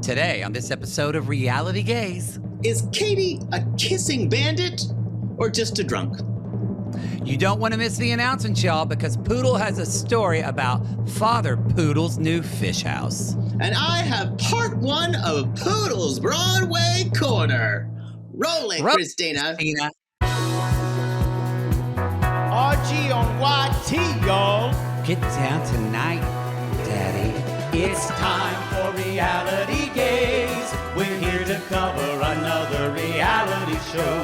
Today on this episode of Reality Gays. Is Catie a kissing bandit or just a drunk? You don't want to miss the announcement, y'all, because Poodle has a story about Father Poodle's new fish house. And I have part one of Poodle's Broadway Corner. Rolling, Christina. RG on YT, y'all. Get down tonight, Daddy. It's time for Reality Gays. We're here to cover another reality show.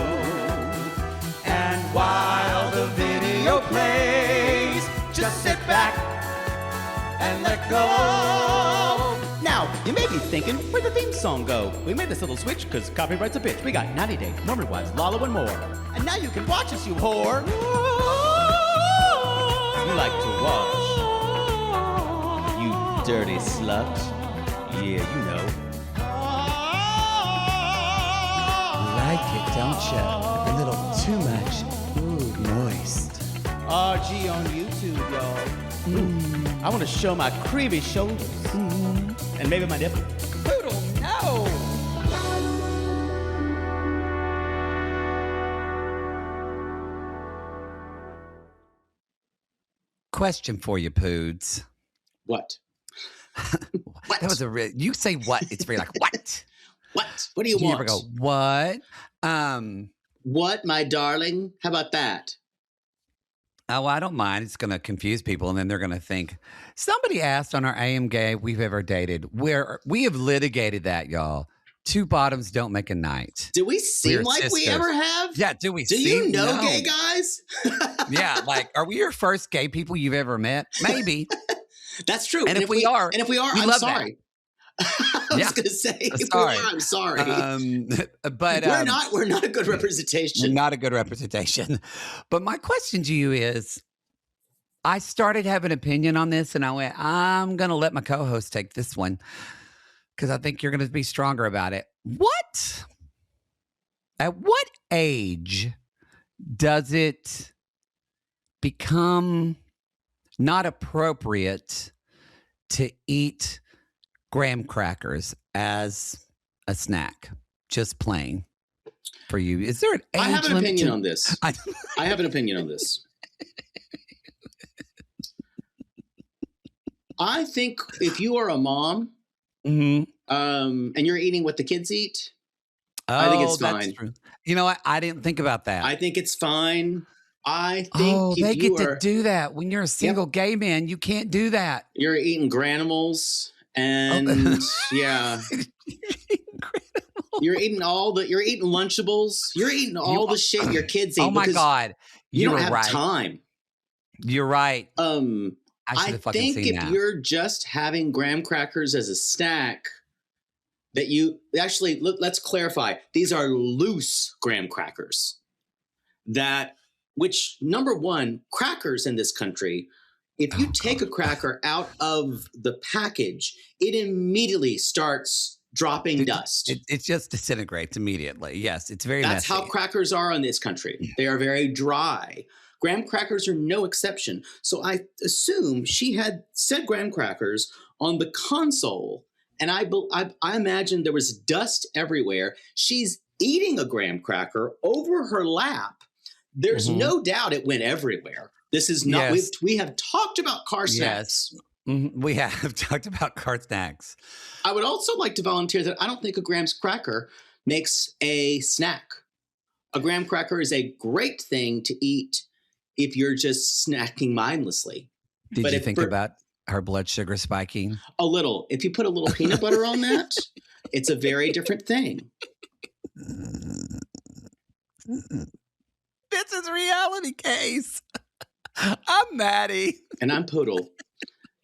And while the video plays, just sit back and let go. Now, you may be thinking, where'd the theme song go? We made this little switch because copyright's a bitch. We got 90 Day, Norman Wives, Lalo, and more. And now you can watch us, you whore. You like to watch. You dirty slut. Yeah, you know. Like it, don't you? A little too much. Ooh, moist. RG on YouTube, y'all. I want to show my creamy shoulders. And maybe my nipple. Poodle, no! Question for you, Poods. What? What? That was a real. You say what? It's very like what? What? What do you You want? ever go what? What, my darling? How about that? Oh, well, I don't mind. It's going to confuse people, and then they're going to think somebody asked on our AM Gay we've ever dated. Where we have litigated that, y'all. Two bottoms don't make a night. Do we seem like sisters. we ever have? Yeah. Do we? Do you know gay guys? Yeah. Like, are we your first gay people you've ever met? Maybe. That's true. And if we are, I'm love sorry. I was going to say, if sorry. we are, I'm sorry. But we're not a good representation. Not a good representation. But my question to you is, I started having an opinion on this, and I went, I'm going to let my co-host take this one because I think you're going to be stronger about it. At what age does it become not appropriate to eat graham crackers as a snack, just plain for you? Is there an age I have an limit opinion on this. I have an opinion on this. I think if you are a mom and you're eating what the kids eat, I think it's fine. True. You know what? I didn't think about that. I think it's fine. I think they get to do that. When you're a single gay man, you can't do that. You're eating Granimals and yeah. You're eating Lunchables. You're eating all the shit your kids eat. Oh my God. You don't have time. You're right. I think if you're just having graham crackers as a snack, that you actually let's clarify. These are loose graham crackers. Which, number one, crackers in this country, if you take a cracker out of the package, it immediately starts dropping dust. It just disintegrates immediately. Yes, it's very messy. That's how crackers are in this country. They are very dry. Graham crackers are no exception. So I assume she had said graham crackers on the console, and I imagine there was dust everywhere. She's eating a graham cracker over her lap. There's no doubt it went everywhere. This is not, we have talked about car snacks. Yes, we have talked about car snacks. I would also like to volunteer that I don't think a graham cracker makes a snack. A graham cracker is a great thing to eat if you're just snacking mindlessly. Did you think about her blood sugar spiking? A little. If you put a little peanut butter on that, it's a very different thing. This is Reality Gays. I'm Mattie. And I'm Poodle.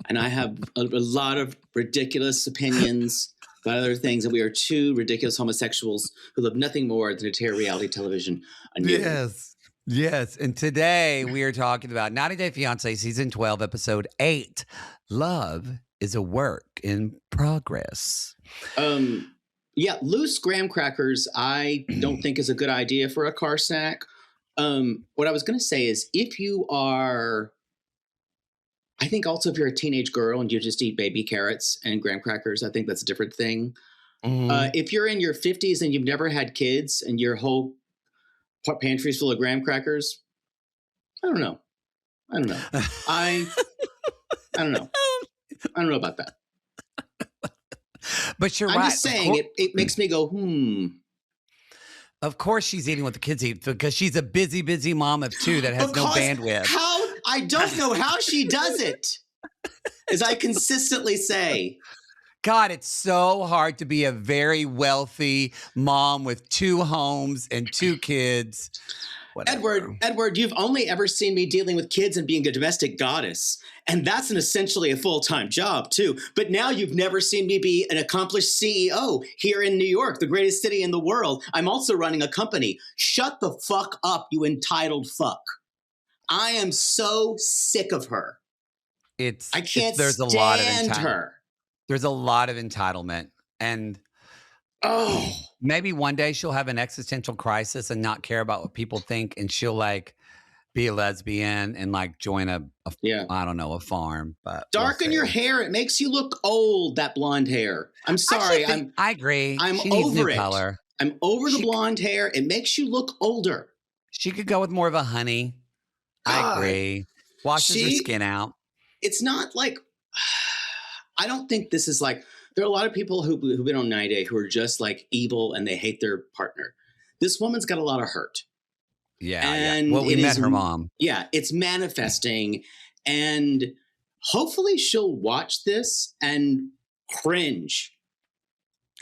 And I have a lot of ridiculous opinions about other things. And we are two ridiculous homosexuals who love nothing more than to tear reality television on you. Yes. And today we are talking about 90 Day Fiance Season 12, Episode 8. Love is a work in progress. Yeah, loose graham crackers I don't think is a good idea for a car snack. What I was going to say is if you are, I think also if you're a teenage girl and you just eat baby carrots and graham crackers, I think that's a different thing. If you're in your 50s and you've never had kids and your whole pantry's full of graham crackers, I don't know. I don't know. I don't know. I don't know about that. But you're I'm right. just saying it makes me go, Of course she's eating what the kids eat because she's a busy mom of 2 that has no bandwidth. I don't know how she does it, as I consistently say. God, it's so hard to be a very wealthy mom with 2 homes and 2 kids. Whatever. Edward, you've only ever seen me dealing with kids and being a domestic goddess. And that's essentially a full-time job, too. But now you've never seen me be an accomplished CEO here in New York, the greatest city in the world. I'm also running a company. Shut the fuck up, you entitled fuck. I am so sick of her. I can't stand her. There's a lot of entitlement. And maybe one day she'll have an existential crisis and not care about what people think. And she'll be a lesbian and join a farm. But darken your hair. It makes you look old, that blonde hair. I'm sorry. I agree. I'm she needs over new it. Color. I'm over the blonde hair. It makes you look older. She could go with more of a honey. I agree. Washes her skin out. It's not I don't think this is there are a lot of people who've been on 90 Day who are just evil and they hate their partner. This woman's got a lot of hurt. Yeah. And well, we met her mom. Yeah. It's manifesting. And hopefully she'll watch this and cringe.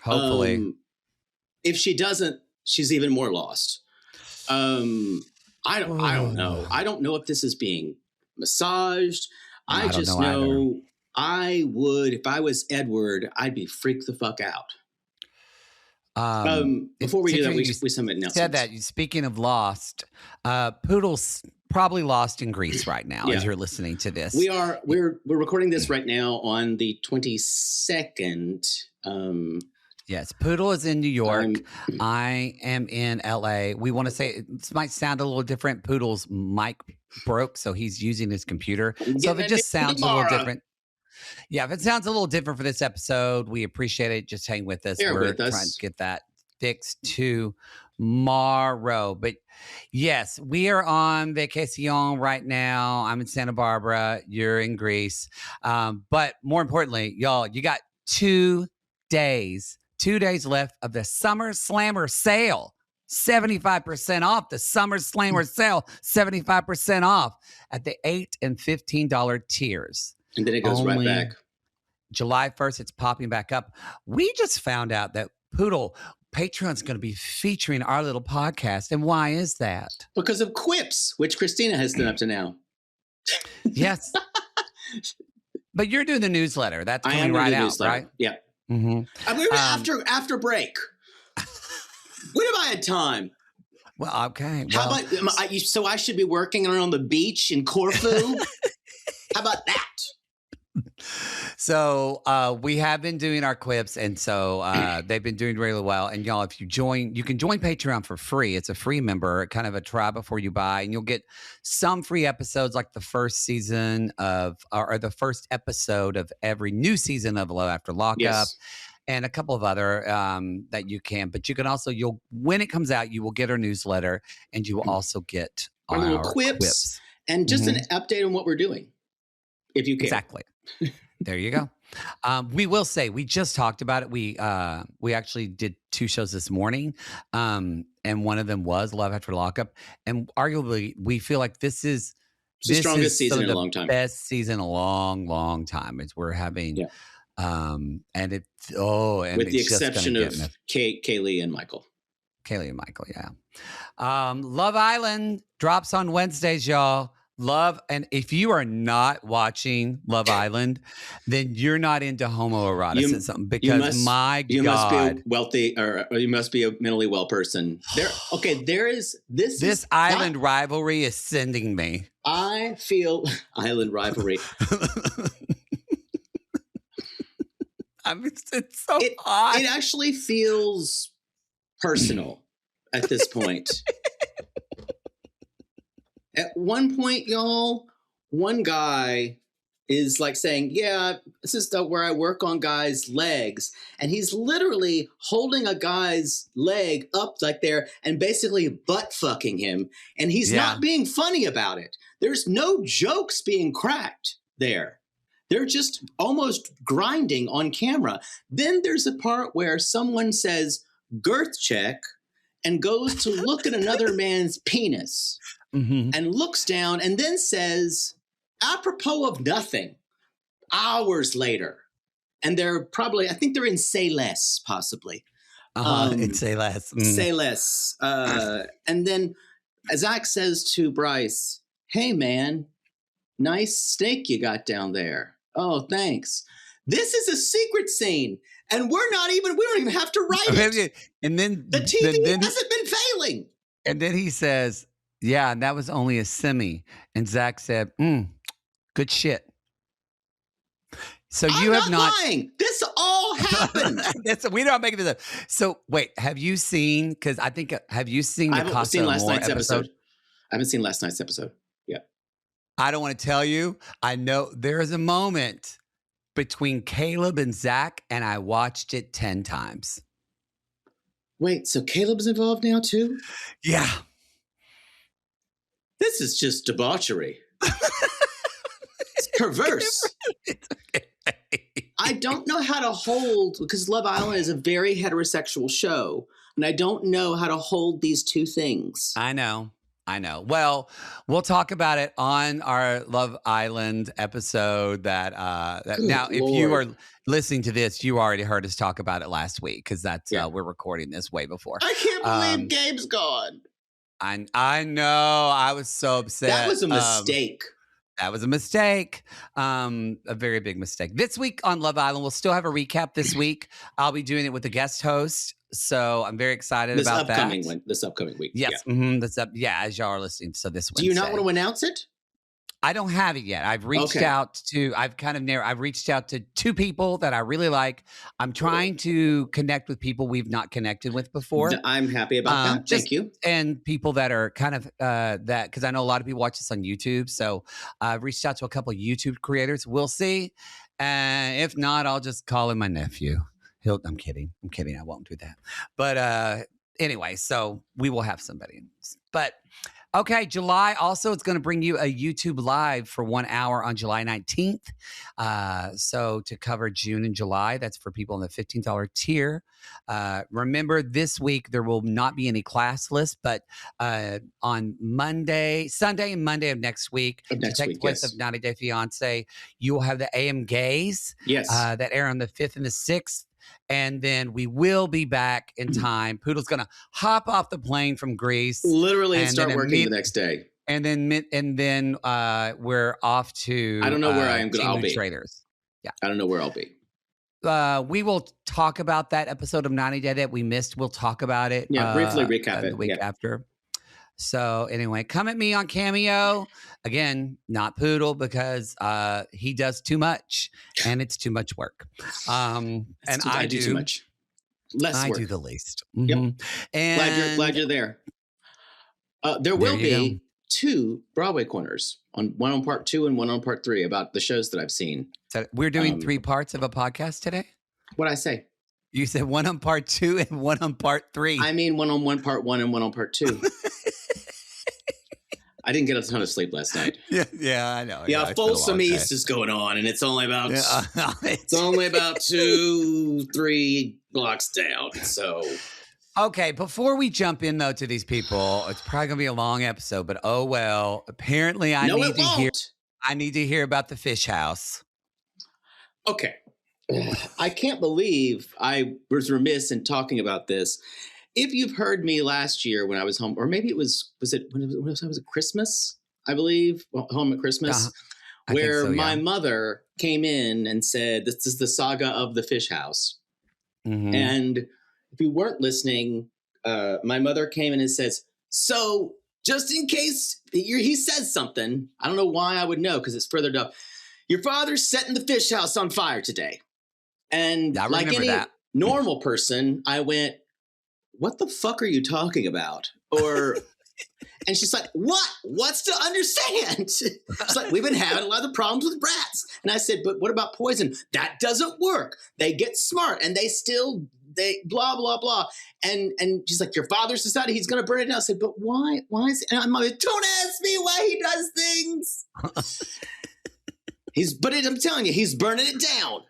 Hopefully. If she doesn't, she's even more lost. I don't know. I don't know if this is being massaged. I just know I would, if I was Edward, I'd be freaked the fuck out. Before we do that, we submit announcements. Said that. Speaking of lost, Poodle's probably lost in Greece right now as you're listening to this. We're recording this right now on the 22nd. Yes, Poodle is in New York. I am in LA. We want to say this might sound a little different. Poodle's mic broke, so he's using his computer. So if it just sounds a little different. Yeah, if it sounds a little different for this episode, we appreciate it. Just hang with us. We're trying to get that fixed tomorrow. But yes, we are on vacation right now. I'm in Santa Barbara. You're in Greece. But more importantly, y'all, you got 2 days. 2 days left of the Summer Slammer sale. 75% off. The Summer Slammer sale, 75% off at the $8 and $15 tiers. And then it goes right back. July 1st, it's popping back up. We just found out that Poodle, Patreon's going to be featuring our little podcast. And why is that? Because of quips, which Christina has done up to now. Yes. But you're doing the newsletter. That's coming right out, right? Yeah. Mm-hmm. I'm going to after break. When have I had time? Well, okay. How about, so I should be working on the beach in Corfu? How about that? So we have been doing our quips, and so they've been doing really well. And y'all, if you can join Patreon for free. It's a free member, kind of a try before you buy, and you'll get some free episodes like the first season of, or the first episode of every new season of Love After Lockup. Yes. And a couple of other that you can. But you can also, when it comes out, you will get our newsletter, and you will also get our little quips. And just an update on what we're doing, if you can. Exactly. There you go. We will say, we just talked about it. We actually did 2 shows this morning, and one of them was Love After Lockup. And arguably, we feel like this is the strongest season in a long time. Best season in a long, long time. It's we're having... Yeah. And with the exception of Kaylee and Michael. Yeah. Love Island drops on Wednesdays, y'all. And if you are not watching Love Island, then you're not into homoeroticism because you must be wealthy, or you must be a mentally well person. This island rivalry is sending me. I feel island rivalry. I mean, it's so odd. It actually feels personal at this point. At one point, y'all, one guy is like saying, yeah, this is where I work on guys' legs. And he's literally holding a guy's leg up like there and basically butt fucking him. And he's not being funny about it. There's no jokes being cracked there. They're just almost grinding on camera. Then there's a part where someone says girth check and goes to look at another man's penis and looks down and then says, apropos of nothing, hours later. And they're probably, I think they're in Say Less, possibly. In Say Less. Say Less. And then Zach says to Bryce, hey, man, nice steak you got down there. Oh, thanks. This is a secret scene. And we don't even have to write it. And then the TV hasn't been failing. And then he says, yeah, and that was only a semi. And Zach said, good shit. So you have not lying. This all happened. We don't make this up. So wait, have you seen? Because I think have you seen the Casa last Amor night's episode? I haven't seen last night's episode. Yeah. I don't want to tell you. I know there is a moment between Caleb and Zach, and I watched it 10 times. Wait, so Caleb's involved now too? Yeah. This is just debauchery. It's perverse. I don't know how to hold, because Love Island is a very heterosexual show, and I don't know how to hold these two things. I know. Well, we'll talk about it on our Love Island episode now, Lord. if you are listening to this, you already heard us talk about it last week, because that's we're recording this way before. I can't believe Gabe's gone. I know. I was so upset. That was a mistake. That was a mistake. A very big mistake. This week on Love Island, we'll still have a recap this week. I'll be doing it with a guest host. So I'm very excited about that. This upcoming week. Yes. Yeah. As y'all are listening. So this Wednesday. Do you not want to announce it? I don't have it yet. I've reached out to, I've reached out to 2 people that I really like. I'm trying to connect with people we've not connected with before. I'm happy about that. Thank you. And people that are kind of because I know a lot of people watch this on YouTube. So I've reached out to a couple of YouTube creators. We'll see. If not, I'll just call him my nephew. I'm kidding. I won't do that. But anyway, so we will have somebody. But okay, July also is going to bring you a YouTube Live for 1 hour on July 19th. So to cover June and July, that's for people in the $15 tier. Remember, this week there will not be any class list, but on Sunday and Monday of next week, to take the place of 90 Day Fiance, you will have the AM Gays that air on the 5th and the 6th. And then we will be back in time. Poodle's going to hop off the plane from Greece. Literally and start working the next day. And then we're off to I don't know where I'll be. Traders. Yeah. I don't know where I'll be. We will talk about that episode of 90 Day that we missed. We'll talk about it. Yeah, briefly recap it. The week after. So anyway, come at me on Cameo. Again, not Poodle, because he does too much and it's too much work. And I do too much. Less work. I do the least. Yep. And glad you're there. There will be 2 Broadway corners, one on part 2 and one on part 3 about the shows that I've seen. So we're doing 3 parts of a podcast today? What'd I say? You said one on part 2 and one on part 3. I mean one on part 1 and one on part 2. I didn't get a ton of sleep last night. Yeah, I know. Yeah, Folsom East is going on, and it's only about 2-3 blocks down. So, okay. Before we jump in though to these people, it's probably gonna be a long episode, but oh well. Apparently, I need to hear about the fish house. Okay, I can't believe I was remiss in talking about this. If you've heard me last year when I was home, or maybe it was when it was at Christmas, I believe, home at Christmas, where my mother came in and said, this is the saga of the fish house. Mm-hmm. And if you weren't listening, my mother came in and says, so just in case he says something, I don't know why I would know because it's further down. Your father's setting the fish house on fire today. And like any normal person, I went, what the fuck are you talking about? Or And she's like, what? What's to understand? She's like, we've been having a lot of problems with rats. And I said, but what about poison? That doesn't work. They get smart and they blah, blah, blah. And she's like, your father's decided he's going to burn it down. I said, but why? Why is it? And I'm like, don't ask me why he does things. I'm telling you, he's burning it down.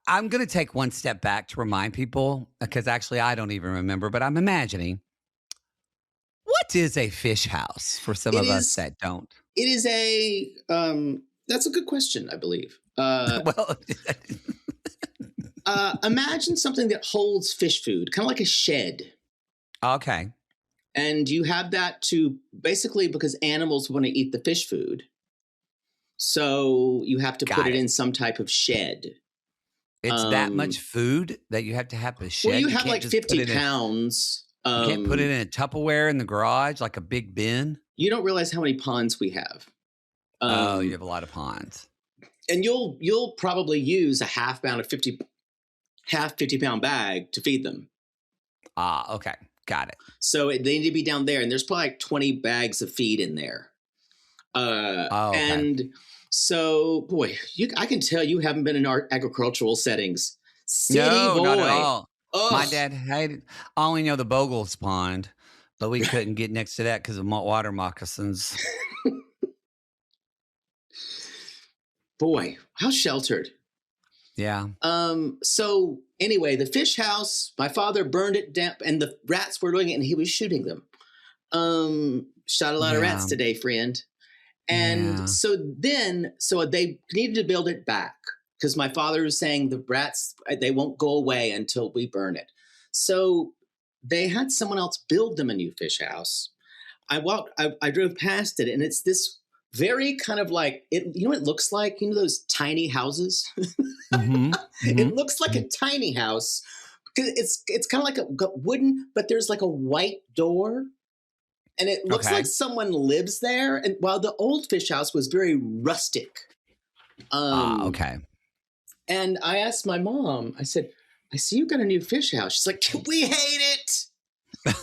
I'm going to take one step back to remind people, because actually I don't even remember, but I'm imagining. What is a fish house for some of us that don't? It is that's a good question, I believe. Well, imagine something that holds fish food, kind of like a shed. Okay. And you have that to basically because animals want to eat the fish food. So you have to put it in some type of shed. It's that much food that you have to have a shed. Well, you have like 50 pounds. You can't put it in a Tupperware in the garage, like a big bin. You don't realize how many ponds we have. You have a lot of ponds. And you'll probably use a half 50 pound bag to feed them. Okay. Got it. So they need to be down there. And there's probably like 20 bags of feed in there. Okay. And so, boy, I can tell you haven't been in our agricultural settings. City boy. Not at all. Ugh. My dad hated. I only know the Bogle's Pond, but we couldn't get next to that because of water moccasins. Boy, how sheltered. Yeah. So anyway, the fish house, my father burned it down, and the rats were doing it, and he was shooting them. Shot a lot of rats today, friend. And so they needed to build it back. Because my father was saying the rats, they won't go away until we burn it. So they had someone else build them a new fish house. I drove past it, and it's this very kind of like, you know what it looks like? You know those tiny houses? Mm-hmm. It looks like a tiny house. It's kind of like a wooden, but there's like a white door. And it looks like someone lives there. And while the old fish house was very rustic. Okay. And I asked my mom, I said, I see you got a new fish house. She's like, we hate it.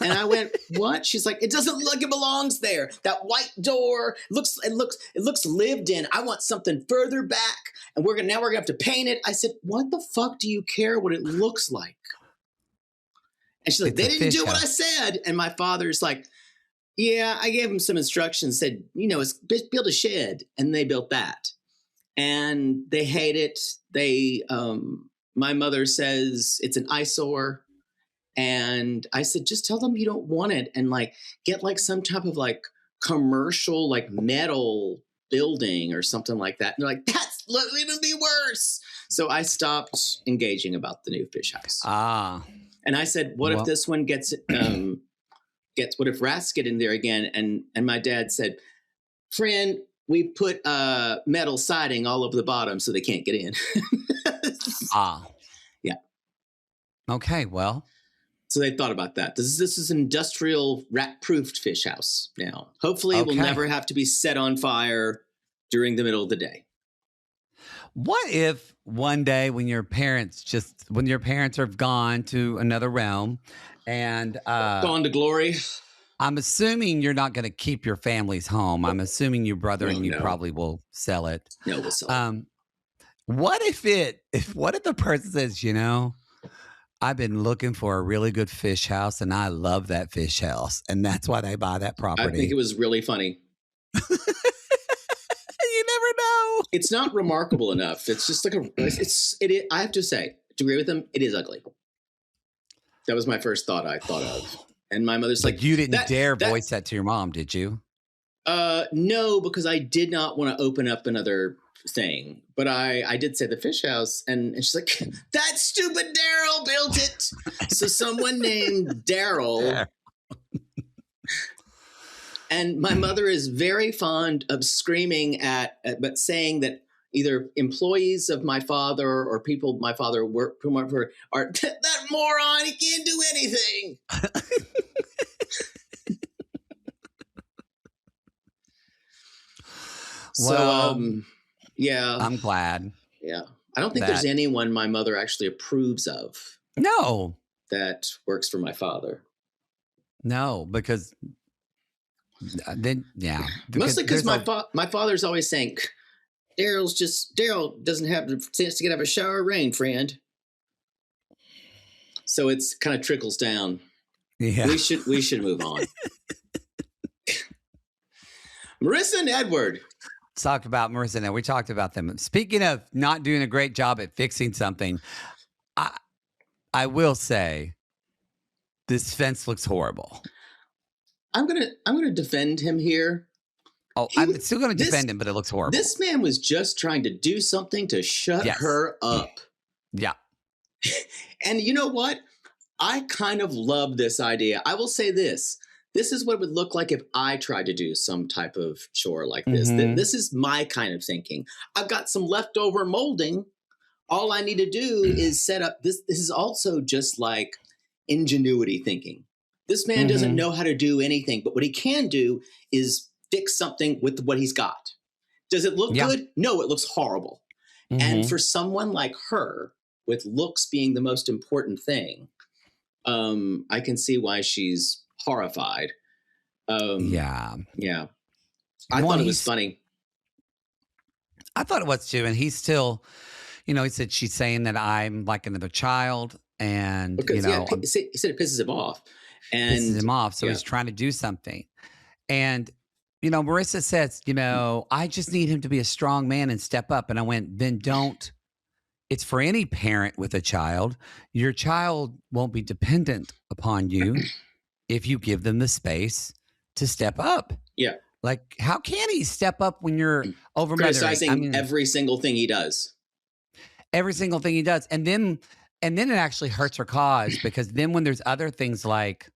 And I went, what? She's like, it doesn't look like it belongs there. That white door it looks lived in. I want something further back. And we're gonna have to paint it. I said, what the fuck do you care what it looks like? And she's like, they didn't do what I said. And my father's like, yeah, I gave him some instructions, said, build a shed. And they built that. And they hate it. My mother says it's an eyesore. And I said, just tell them you don't want it and like get like some type of like commercial, like metal building or something like that. And they're like, that's even be worse. So I stopped engaging about the new fish house. And I said, what if this one what if rats get in there again? And my dad said, friend, we put metal siding all over the bottom so they can't get in. Yeah. Okay, well. So they thought about that. This is an industrial rat-proofed fish house now. Hopefully it will never have to be set on fire during the middle of the day. What if one day when your parents are gone to another realm and gone to glory? I'm assuming you're not going to keep your family's home. I'm assuming your brother and you probably will sell it. No, we'll sell it. What if the person says, I've been looking for a really good fish house and I love that fish house. And that's why they buy that property. I think it was really funny. You never know. It's not remarkable enough. It's just like I have to say, to agree with them, it is ugly. That was my first thought I thought of. And my mother's like, you didn't dare voice that to your mom, did you? No, because I did not want to open up another thing. But I did say the fish house, and she's like, that stupid Daryl built it. So someone named Daryl. And my mother is very fond of screaming but saying that either employees of my father or people my father worked for are that moron. He can't do anything. Well, yeah. I'm glad. Yeah. I don't think there's anyone my mother actually approves of. No. That works for my father. No, because Then, yeah. Mostly because there's my father's always saying, Daryl doesn't have the chance to get out of a shower rain, friend. So it's kind of trickles down. Yeah. We should move on. Marissa and Edward. Let's talk about Marissa and Edward. We talked about them. Speaking of not doing a great job at fixing something, I will say this fence looks horrible. I'm gonna defend him here. Oh, I'm still going to defend him, but it looks horrible. This man was just trying to do something to shut her up. Yeah. And you know what? I kind of love this idea. I will say this. This is what it would look like if I tried to do some type of chore like this. Mm-hmm. This is my kind of thinking. I've got some leftover molding. All I need to do is set up this. This is also just like ingenuity thinking. This man doesn't know how to do anything, but what he can do is fix something with what he's got. Does it look good? No, it looks horrible. And for someone like her, with looks being the most important thing, I can see why she's horrified. Yeah. I thought it was funny. I thought it was too. And he's still, he said, she's saying that I'm like another child. And, because, he said it pisses him off. And pisses him off. So he's trying to do something. And, Marissa says, I just need him to be a strong man and step up. And I went, then don't. It's for any parent with a child. Your child won't be dependent upon you if you give them the space to step up. Yeah. Like, how can he step up when you're over criticizing every single thing he does? Every single thing he does. And then it actually hurts her cause, because then when there's other things like,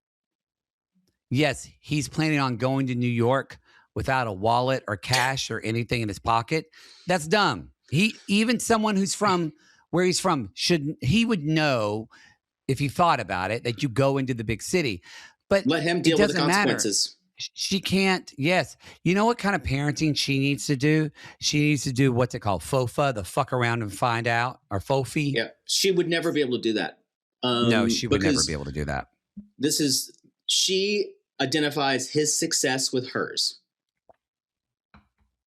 yes, he's planning on going to New York without a wallet or cash or anything in his pocket. That's dumb. Even someone who's from where he's from he would know, if he thought about it, that you go into the big city. But let him deal with the consequences. She can't. Yes. You know what kind of parenting she needs to do? She needs to do, what's it called? FOFA, the fuck around and find out, or FOFI. Yeah. She would never be able to do that. No, she would never be able to do that. She identifies his success with hers.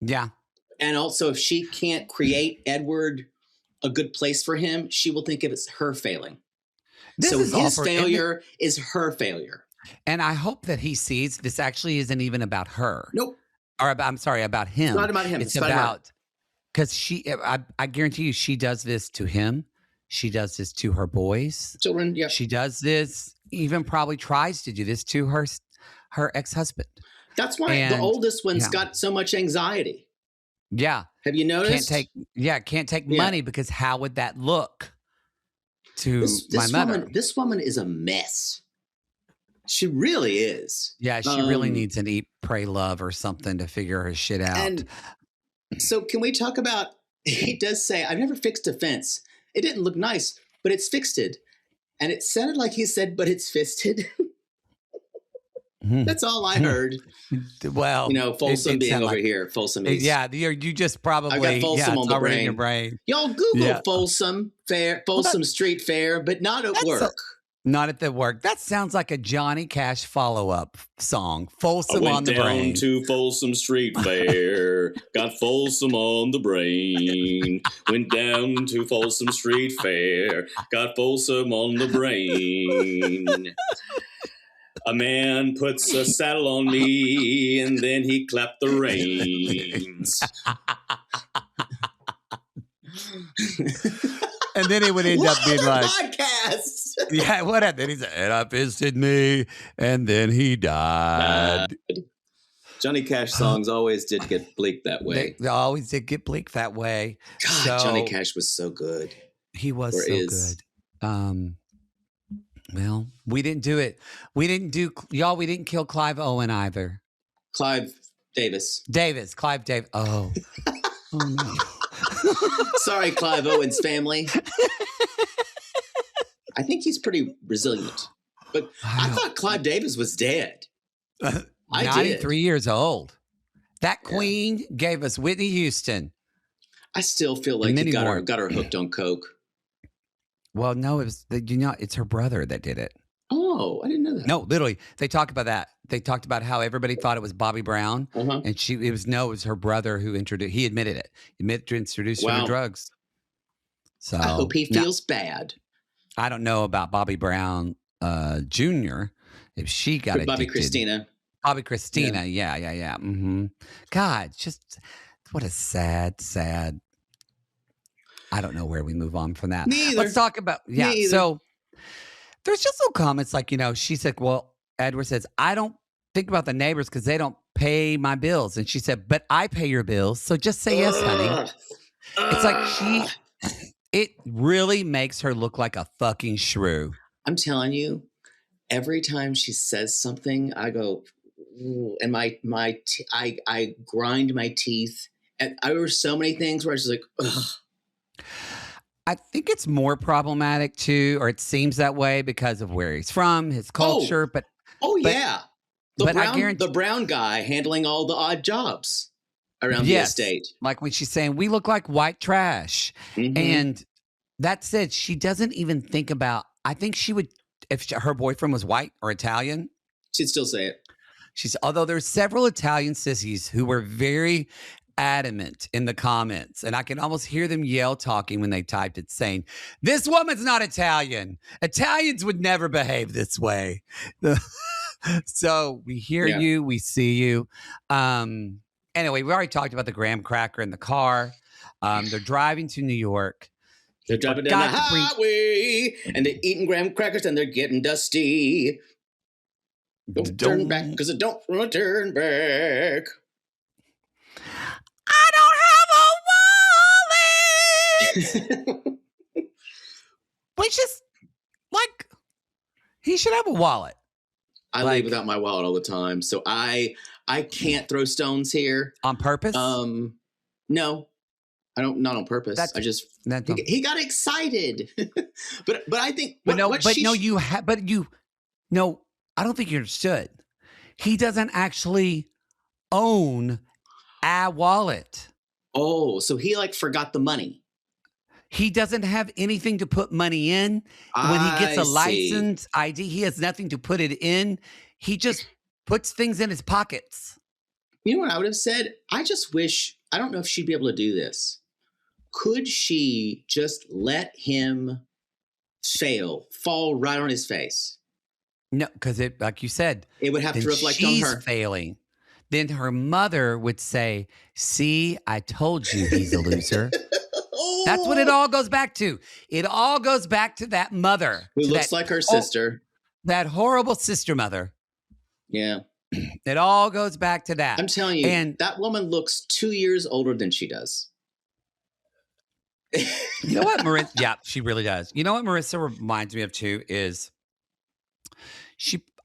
Yeah. And also, if she can't create Edward a good place for him, she will think of it's her failing. So his failure is her failure. And I hope that he sees this actually isn't even about her. Nope. Or about him. It's not about him. It's about, because I guarantee you, she does this to him. She does this to her boys. Children, yeah. She does this, even probably tries to do this to her ex-husband. That's why the oldest one's got so much anxiety. Yeah. Have you noticed? Can't take money, because how would that look to my mother? This woman is a mess. She really is. Yeah, she really needs an eat, pray, love or something to figure her shit out. And so can we talk about, he does say, I've never fixed a fence. It didn't look nice, but it's fixed. And it sounded like he said, but it's fisted. That's all I heard. Well, Folsom being over here. Folsom East. Yeah, you just probably I got Folsom on the brain. In your brain. Y'all Google Folsom Fair, Folsom Street Fair, but not at work. Not at the work. That sounds like a Johnny Cash follow-up song. Folsom on the brain. I went down to Folsom Street Fair, got Folsom on the brain. Went down to Folsom Street Fair, got Folsom on the brain. A man puts a saddle on me, and then he clapped the reins. And then it would end up being like, podcast. Yeah, what happened? Then he said, and I fisted me, and then he died. Johnny Cash songs always did get bleak that way. They always did get bleak that way. God, Johnny Cash was so good. He was good. Well, we didn't do it. We didn't kill Clive Owen either. Clive Davis. Clive Davis. Oh. Oh, no. Sorry, Clive Owen's family. I think he's pretty resilient. But I thought Clive Davis was dead. 93 years old. That queen gave us Whitney Houston. I still feel like he got her hooked on coke. Well, no, it's her brother that did it. Oh. Oh, I didn't know that. No, literally, they talk about that. They talked about how everybody thought it was Bobby Brown, Uh-huh. and it was her brother who introduced. He admitted it. He admitted to introduce her to Wow. drugs. So I hope he feels bad. I don't know about Bobby Brown Jr. if she got Bobby addicted. Christina. Yeah. Mm-hmm. God, just what a sad. I don't know where we move on from that. Me either. Let's talk about So there's just little comments like, she said, well, Edward says, I don't think about the neighbors because they don't pay my bills. And she said, but I pay your bills. So just say yes, honey. It's like it really makes her look like a fucking shrew. I'm telling you, every time she says something, I go, ooh, and I grind my teeth. And there were so many things where I was just like, ugh. I think it's more problematic too, or it seems that way because of where he's from, his culture. But yeah, I the brown guy handling all the odd jobs around the estate. Like when she's saying, we look like white trash. Mm-hmm. And that said, she doesn't even think about, I think she would, if her boyfriend was white or Italian. She'd still say it. Although there's several Italian sissies who were very adamant in the comments, and I can almost hear them yell talking when they typed it, saying, this woman's not Italian. Italians would never behave this way. So we hear you, we see you. Anyway, we already talked about the graham cracker in the car. They're driving to New York. They're driving down the highway, and they're eating graham crackers, and they're getting dusty. Don't turn back, because I don't want to turn back. I don't have a wallet. Which is like, he should have a wallet. I leave without my wallet all the time, so I can't throw stones here on purpose. No, I don't. Not on purpose. He got excited, but I think. I don't think you understood. He doesn't actually own a wallet. Oh, so he forgot the money. He doesn't have anything to put money in. When he gets a license ID, he has nothing to put it in. He just puts things in his pockets. You know what I would have said? I just wish, I don't know if she'd be able to do this. Could she just let him fall right on his face? No, because like you said, it would have to reflect on her. She's failing. Then her mother would say, see, I told you he's a loser. That's what it all goes back to. It all goes back to that mother. Who looks like her sister. That horrible sister mother. Yeah. It all goes back to that. I'm telling you, that woman looks 2 years older than she does. You know what, Marissa? Yeah, she really does. You know what Marissa reminds me of too is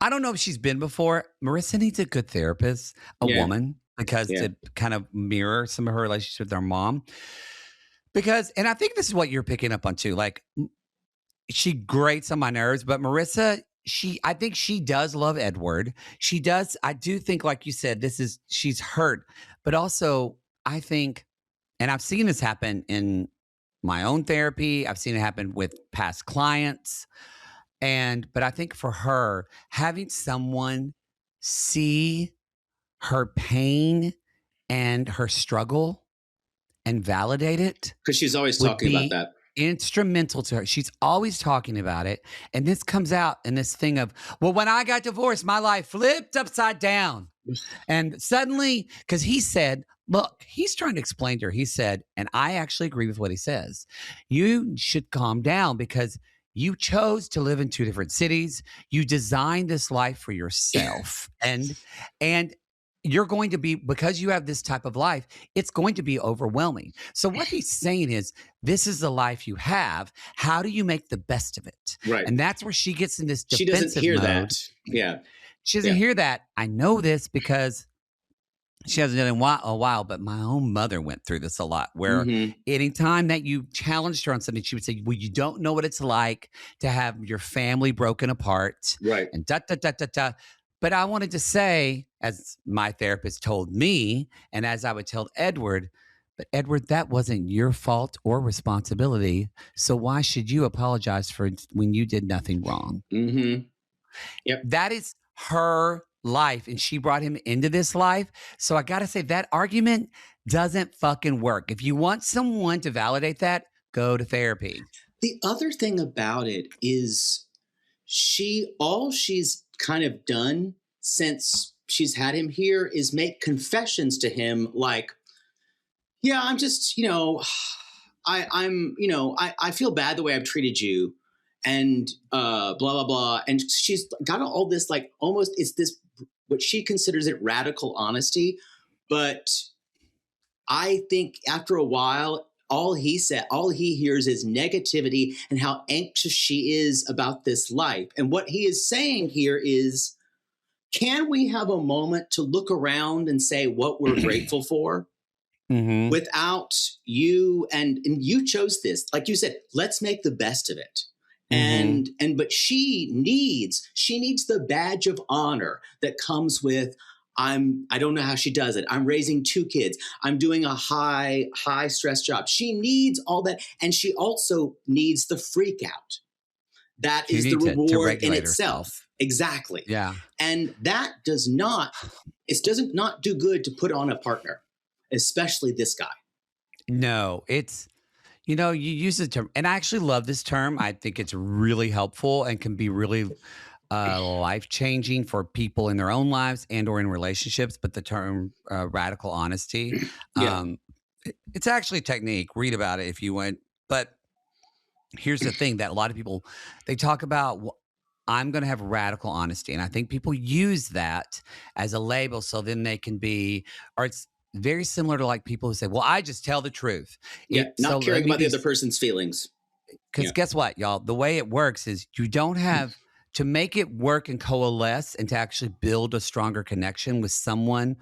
I don't know if she's been before. Marissa needs a good therapist, a woman, because to kind of mirror some of her relationship with her mom. And I think this is what you're picking up on too. Like, she grates on my nerves, but Marissa, I think she does love Edward. She does. I do think, like you said, she's hurt, but also I think, and I've seen this happen in my own therapy. I've seen it happen with past clients. But I think for her, having someone see her pain and her struggle and validate it. Because she's always talking about that. Instrumental to her. She's always talking about it. And this comes out in this thing of, well, when I got divorced, my life flipped upside down. And suddenly, because he said, look, he's trying to explain to her. He said, and I actually agree with what he says. You should calm down because you chose to live in two different cities. You designed this life for yourself. and you're going to be, because you have this type of life, it's going to be overwhelming. So what he's saying is, this is the life you have. How do you make the best of it? Right. And that's where she gets in this defensive mode. She doesn't hear that. Yeah. She doesn't hear that. I know this because she hasn't done it in a while, but my own mother went through this a lot, where anytime that you challenged her on something, she would say, well, you don't know what it's like to have your family broken apart. Right. And da-da-da-da-da. But I wanted to say, as my therapist told me, and as I would tell Edward, but Edward, that wasn't your fault or responsibility. So why should you apologize for when you did nothing wrong? Mm-hmm. Yep. That is her life, and she brought him into this life. So I got to say that argument doesn't fucking work. If you want someone to validate that, go to therapy. The other thing about it is all she's kind of done since she's had him here is make confessions to him like, yeah, I'm just, I feel bad the way I've treated you and blah, blah, blah. And she's got all this, like, almost, it's this, what she considers it radical honesty. But I think after a while, all he hears is negativity and how anxious she is about this life. And what he is saying here is, can we have a moment to look around and say what we're grateful for? Mm-hmm. Without you, and you chose this, like you said, let's make the best of it. Mm-hmm. But she needs the badge of honor that comes with, I don't know how she does it. I'm raising 2 kids. I'm doing a high stress job. She needs all that. And she also needs the freak out. That is the reward in itself. Herself. Exactly. Yeah. And that doesn't do good to put on a partner, especially this guy. No, it's, you use the term, and I actually love this term. I think it's really helpful and can be really life-changing for people in their own lives and or in relationships. But the term radical honesty, it's actually a technique. Read about it if you want. But here's the thing that a lot of people, they talk about, I'm going to have radical honesty. And I think people use that as a label so then they can be, or it's very similar to like people who say, well, I just tell the truth. Yeah, not caring about the other person's feelings. Because guess what, y'all? The way it works is you don't have to make it work and coalesce and to actually build a stronger connection with someone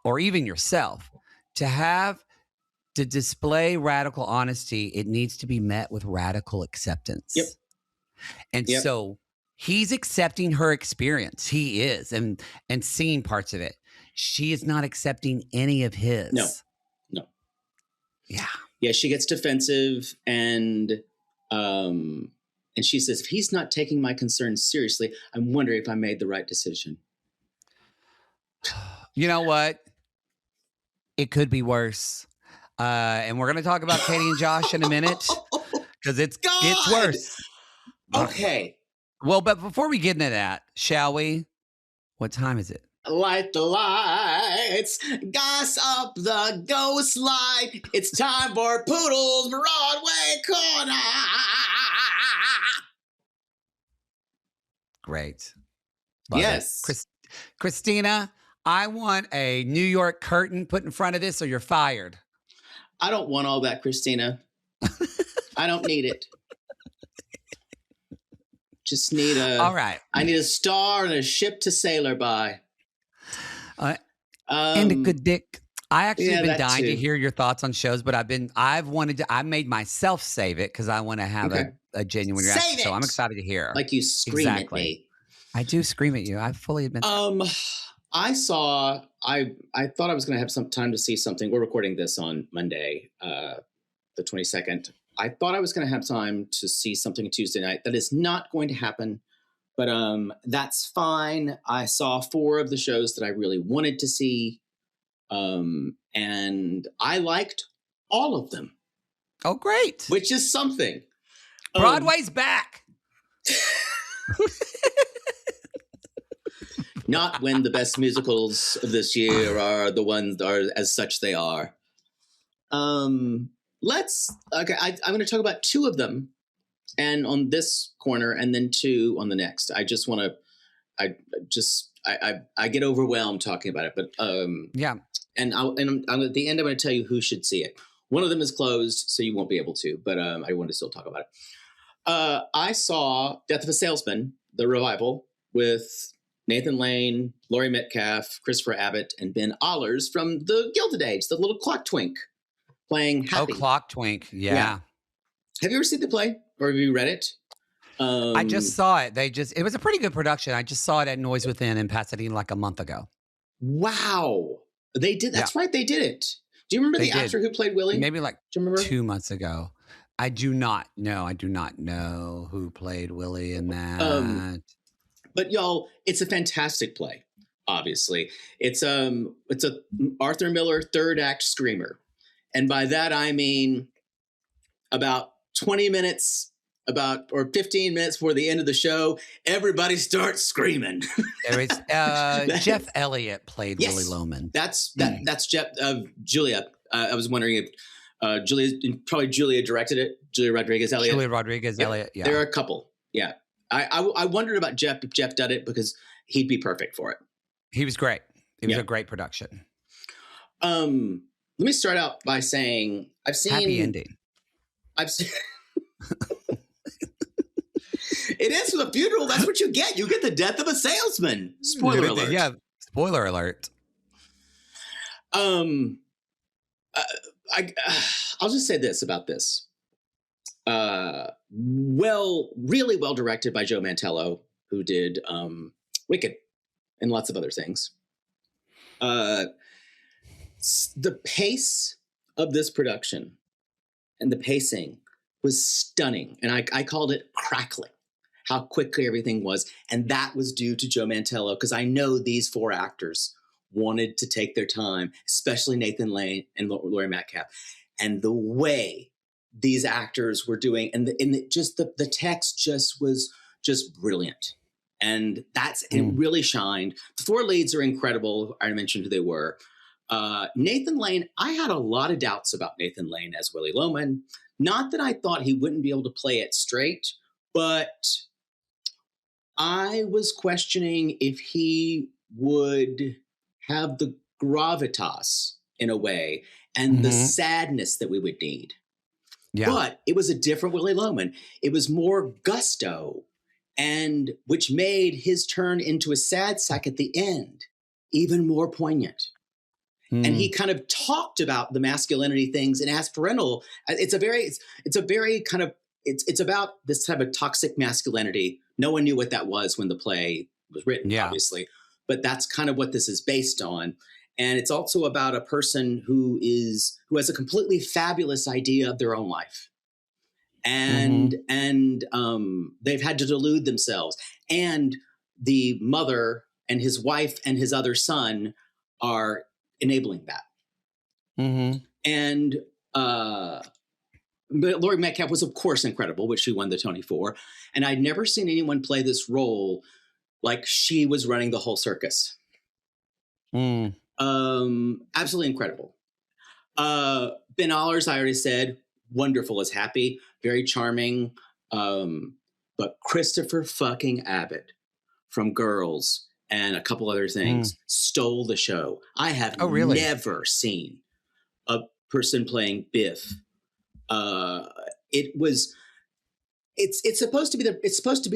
or even yourself. To display radical honesty, it needs to be met with radical acceptance. Yep. And so he's accepting her experience. He is, and seeing parts of it. She is not accepting any of his. No. Yeah. Yeah, she gets defensive and she says, if he's not taking my concerns seriously, I'm wondering if I made the right decision. You know what? It could be worse. And we're going to talk about Catie and Josh in a minute because it's worse. Okay. Well, but before we get into that, shall we? What time is it? Light the lights, gas up the ghost light. It's time for Poodle's Broadway Corner. Great. Yes. Christina, I want a New York curtain put in front of this or you're fired. I don't want all that, Christina. I don't need it. Just need all right. I need a star and a ship to sail her by. And a good dick. I actually have been dying too. to hear your thoughts on shows, but I made myself save it because I want to have a genuine reaction. Save it! So I'm excited to hear. Like you scream at me. I do scream at you. I fully admit that. I thought I was going to have some time to see something. We're recording this on Monday, the 22nd. I thought I was going to have time to see something Tuesday night. That is not going to happen. But that's fine. I saw 4 of the shows that I really wanted to see. And I liked all of them. Oh, great. Which is something. Broadway's back. Not when the best musicals of this year are the ones that are as such they are. I'm going to talk about 2 of them. And on this corner, and then 2 on the next. I just want to, I get overwhelmed talking about it, but yeah. And at the end, I'm going to tell you who should see it. One of them is closed, so you won't be able to. But I want to still talk about it. I saw Death of a Salesman, the revival, with Nathan Lane, Laurie Metcalf, Christopher Abbott, and Ben Allers from the Gilded Age, the little clock twink playing Happy. Oh, clock twink, yeah. Have you ever seen the play? Or have you read it? I just saw it. It was a pretty good production. I just saw it at Noise Within in Pasadena like a month ago. Wow. They did. That's right. They did it. Do you remember the actor who played Willie? Maybe like 2 months ago. I do not know. I do not know who played Willie in that. But y'all, it's a fantastic play. Obviously, it's a Arthur Miller third act screamer, and by that I mean about 20 minutes, or 15 minutes before the end of the show, everybody starts screaming. There is Jeff Elliott played Yes, Willie Loman. That's Jeff. Julia. I was wondering if Julia directed it. Julia Rodriguez Elliott. Julia Rodriguez Elliott. Yeah, there are a couple. Yeah, I wondered about Jeff, if Jeff did it, because he'd be perfect for it. He was great. It was a great production. Let me start out by saying I've seen happy ending. I've seen. It ends with a funeral. That's what you get. You get the death of a salesman. Spoiler alert. Yeah. Spoiler alert. I'll just say this about this. Really well directed by Joe Mantello, who did Wicked and lots of other things. The pace of this production and the pacing was stunning. And I called it crackling, how quickly everything was. And that was due to Joe Mantello, because I know these four actors wanted to take their time, especially Nathan Lane and Laurie Metcalf. And the way these actors were doing, and the text just was just brilliant. And it really shined. The four leads are incredible. I mentioned who they were. Nathan Lane, I had a lot of doubts about Nathan Lane as Willie Loman. Not that I thought he wouldn't be able to play it straight, but I was questioning if he would have the gravitas in a way and the sadness that we would need. Yeah. But it was a different Willie Loman. It was more gusto, and which made his turn into a sad sack at the end even more poignant. And he kind of talked about the masculinity things and asked parental. It's about this type of toxic masculinity. No one knew what that was when the play was written, obviously, but that's kind of what this is based on. And it's also about a person who has a completely fabulous idea of their own life. And they've had to delude themselves. And the mother and his wife and his other son are enabling that. And but Laurie Metcalf was, of course, incredible, which she won the Tony for. And I'd never seen anyone play this role like she was running the whole circus. Absolutely incredible. Ben Allers, I already said, wonderful as Happy, very charming. But Christopher fucking Abbott from Girls and a couple other things stole the show. I have never seen a person playing Biff. It's supposed to be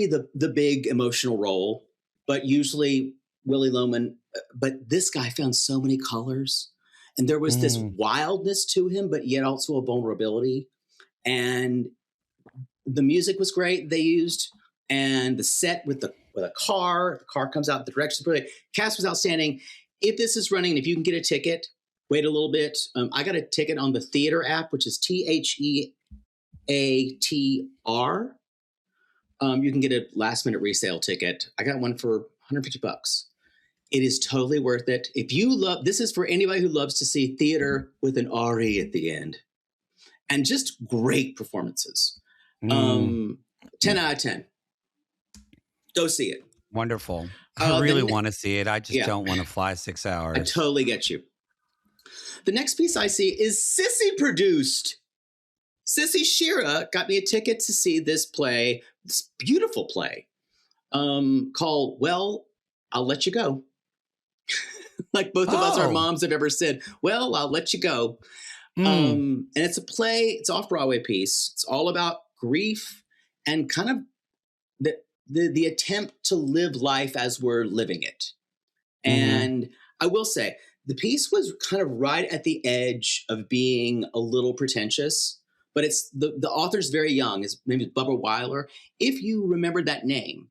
the big emotional role, but usually Willie Loman. But this guy found so many colors, and there was this wildness to him, but yet also a vulnerability. And the music was great. They used, and the set with a car. The car comes out. The direction's brilliant. Cast was outstanding. If this is running, if you can get a ticket, wait a little bit. I got a ticket on the theater app, which is THEATR. You can get a last minute resale ticket. I got one for $150. It is totally worth it. If you love, this is for anybody who loves to see theater with an RE at the end, and just great performances. 10 out of 10. Go see it. Wonderful. I really want to see it. I just don't want to fly 6 hours. I totally get you. The next piece I see is Sissy produced. Sissy Shira got me a ticket to see this play, this beautiful play, called Well, I'll Let You Go. Like both of us, our moms have ever said, well, I'll let you go. And it's a play, it's off-Broadway piece. It's all about grief and kind of the attempt to live life as we're living it. And I will say, the piece was kind of right at the edge of being a little pretentious, but it's the author's very young. His name is Bubba Weiler. If you remember that name,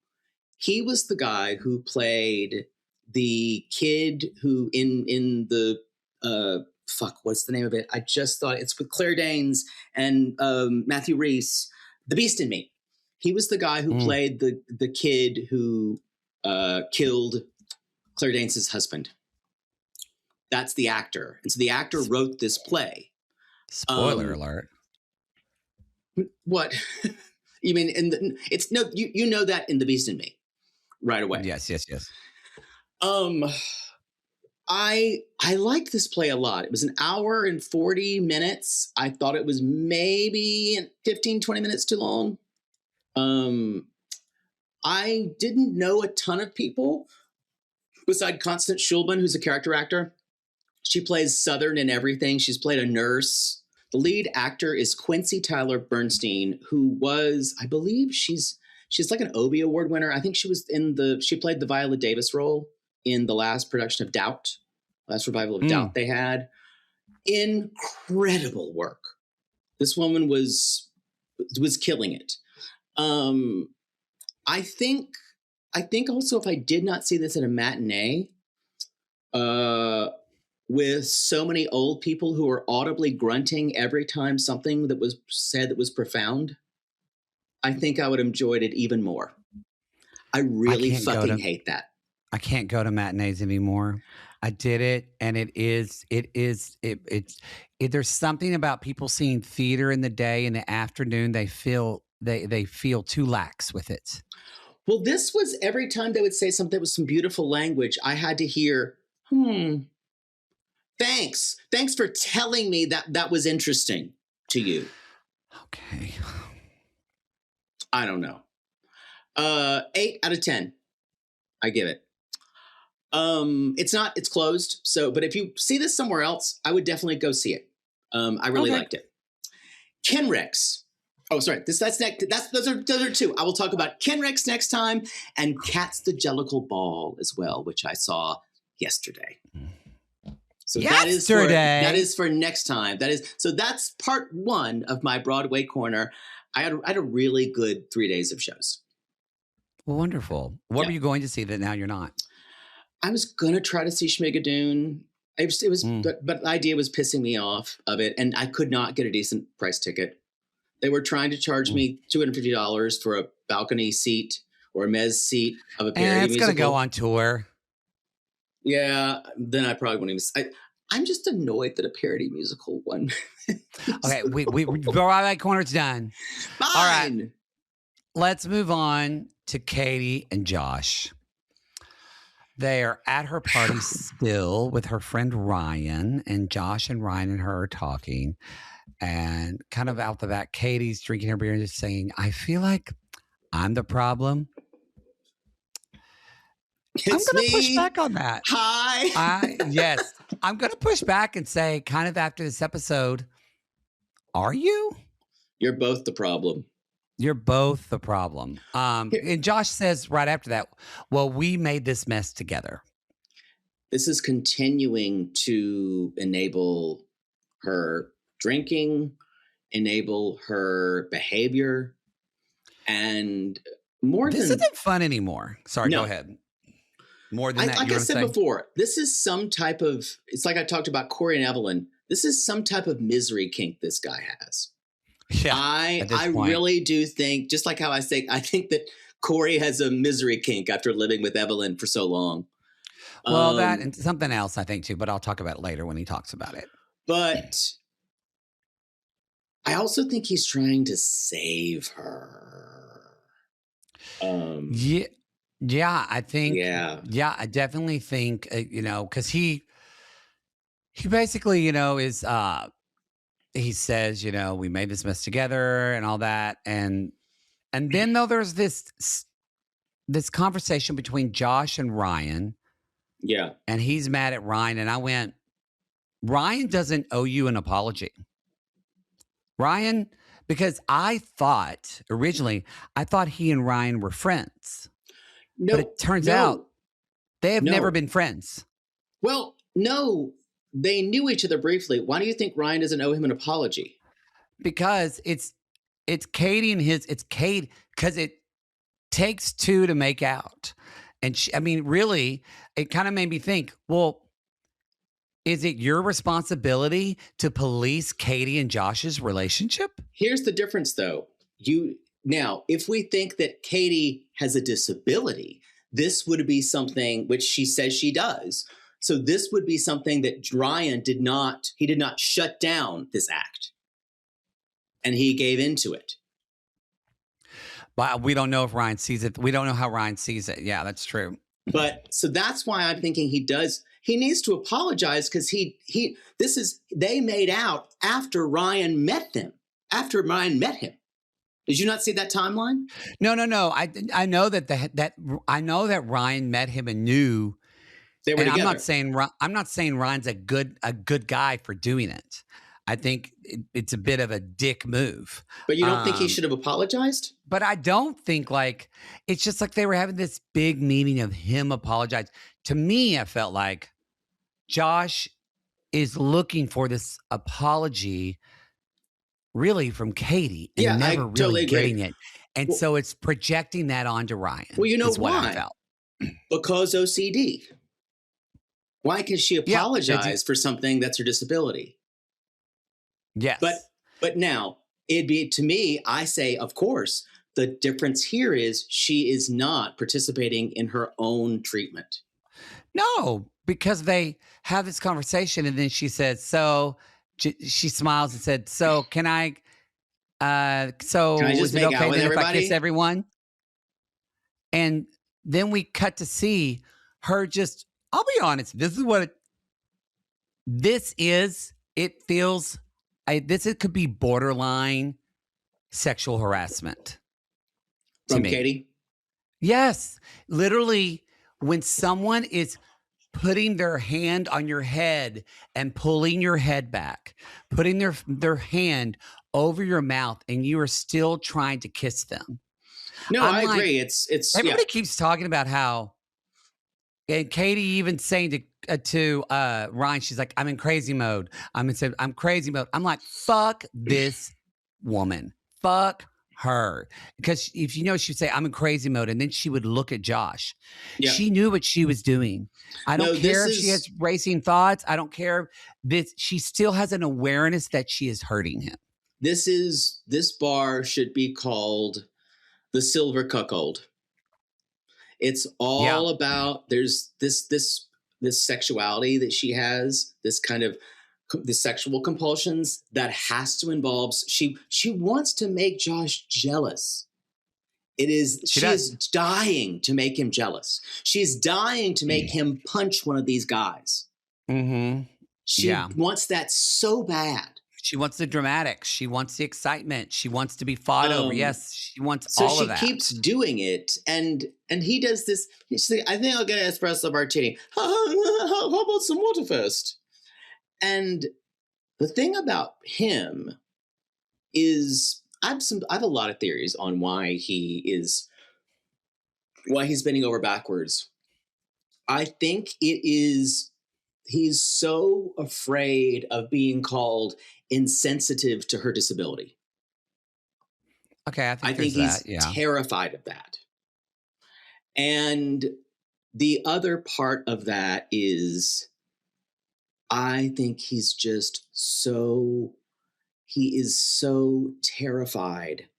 he was the guy who played the kid who in the what's the name of it? I just thought it's with Claire Danes and Matthew Rhys, The Beast in Me. He was the guy who played the kid who killed Claire Danes' husband. That's the actor. And so the actor wrote this play. Spoiler alert. What? You mean it's no, you know that in The Beast in Me right away. Yes. I liked this play a lot. It was an hour and 40 minutes. I thought it was maybe 15, 20 minutes too long. I didn't know a ton of people beside Constance Schulman, who's a character actor. She plays Southern in everything. She's played a nurse. The lead actor is Quincy Tyler Bernstein, who was, I believe she's like an Obie Award winner. I think she played the Viola Davis role in the last production of Doubt, last revival of Doubt they had. Incredible work. This woman was killing it. I think also, if I did not see this at a matinee, with so many old people who are audibly grunting every time something that was said that was profound, I think I would have enjoyed it even more. I really fucking hate that. I can't go to matinees anymore. I did it, and it's there's something about people seeing theater in the day, in the afternoon, they feel too lax with it. Well, this was every time they would say something with some beautiful language, I had to hear, thanks for telling me that was interesting to you. Okay. I don't know. 8 out of 10. I give it. It's closed. So, but if you see this somewhere else, I would definitely go see it. I really liked it. Kenrex. Oh, sorry. That's next. Those are two. I will talk about Kenrex next time, and Cat's the Jellicle Ball as well, which I saw yesterday. So that is for next time. That's part 1 of my Broadway corner. I had a really good 3 days of shows. Wonderful. What were you going to see that now you're not? I was gonna try to see Schmigadoon. But the idea was pissing me off of it, and I could not get a decent price ticket. They were trying to charge me $250 for a balcony seat or a mezz seat of a parody musical. It's going to go on tour. Yeah, then I probably wouldn't even. I'm just annoyed that a parody musical won. Okay, we Broadway corner's done. Fine. All right, let's move on to Catie and Josh. They are at her party still with her friend Ryan, and Josh and Ryan and her are talking. And kind of out the back, Catie's drinking her beer and just saying, I feel like I'm the problem. I'm going to push back on that. Hi. Yes. I'm going to push back and say, kind of after this episode, are you? You're both the problem. You're both the problem. And Josh says right after that, well, we made this mess together. This is continuing to enable her drinking, enable her behavior, and this isn't fun anymore. Sorry, go ahead. More than that, like I said before, this is some type of, it's like I talked about Corey and Evelyn. This is some type of misery kink this guy has. Yeah, I really do think, just like how I think that Corey has a misery kink after living with Evelyn for so long. Well, that and something else I think too, but I'll talk about it later when he talks about it. But I also think he's trying to save her. Yeah, I think. Yeah, I definitely think because he basically is he says we made this mess together and all that, and then though there's this conversation between Josh and Ryan. Yeah, and he's mad at Ryan, and I went, Ryan doesn't owe you an apology. Ryan, because I thought originally he and Ryan were friends. No, but it turns out they have never been friends. Well, no, they knew each other briefly. Why do you think Ryan doesn't owe him an apology? Because it's Catie and it's Catie, because it takes two to make out. And really, it kind of made me think, well, is it your responsibility to police Catie and Josh's relationship? Here's the difference, though. Now, if we think that Catie has a disability, this would be something which she says she does. So this would be something that Ryan did not shut down this act. And he gave into it. But we don't know if Ryan sees it. We don't know how Ryan sees it. Yeah, that's true. But so that's why I'm thinking he needs to apologize, because they made out after Ryan met him. Did you not see that timeline? No. I know that Ryan met him and knew they were together. I'm not saying Ryan's a good guy for doing it. I think it's a bit of a dick move. But you don't think he should have apologized? But I don't think it's just like they were having this big meeting of him apologize. To me, I felt like Josh is looking for this apology really from Catie and never really getting it. And so it's projecting that onto Ryan. Well, you know why? I felt. Because OCD. Why can she apologize for something that's her disability? Yes. But now, it'd be, to me, I say, of course, the difference here is she is not participating in her own treatment. No, because they have this conversation and then she says, she smiles and said, can I just is it okay then if I kiss everyone? And then we cut to see her I'll be honest, it could be borderline sexual harassment. From Catie? Yes. Literally, when someone is putting their hand on your head and pulling your head back, putting their hand over your mouth, and you are still trying to kiss them. No, I agree. It's everybody keeps talking about how, and Catie even saying to Ryan, she's like, I'm in crazy mode. I'm crazy mode. I'm like, fuck this woman. Fuck her. Because if she would say, I'm in crazy mode, and then she would look at Josh. Yeah. She knew what she was doing. I don't care if she has racing thoughts. I don't care. She still has an awareness that she is hurting him. This bar should be called the Silver Cuckold. It's all about, there's this sexuality that she has, this kind of the sexual compulsions that has to involve, she wants to make Josh jealous. She is dying to make him jealous. She's dying to make him punch one of these guys. Mm-hmm. She wants that so bad. She wants the dramatics. She wants the excitement. She wants to be fought over. Yes, she wants all of that. So she keeps doing it, and he does this. She's like, I think I'll get an espresso martini. How about some water first? And the thing about him is, I have a lot of theories on why he's bending over backwards. I think he's so afraid of being called insensitive to her disability. Okay, I think he's terrified of that. And the other part of that is, I think he is so terrified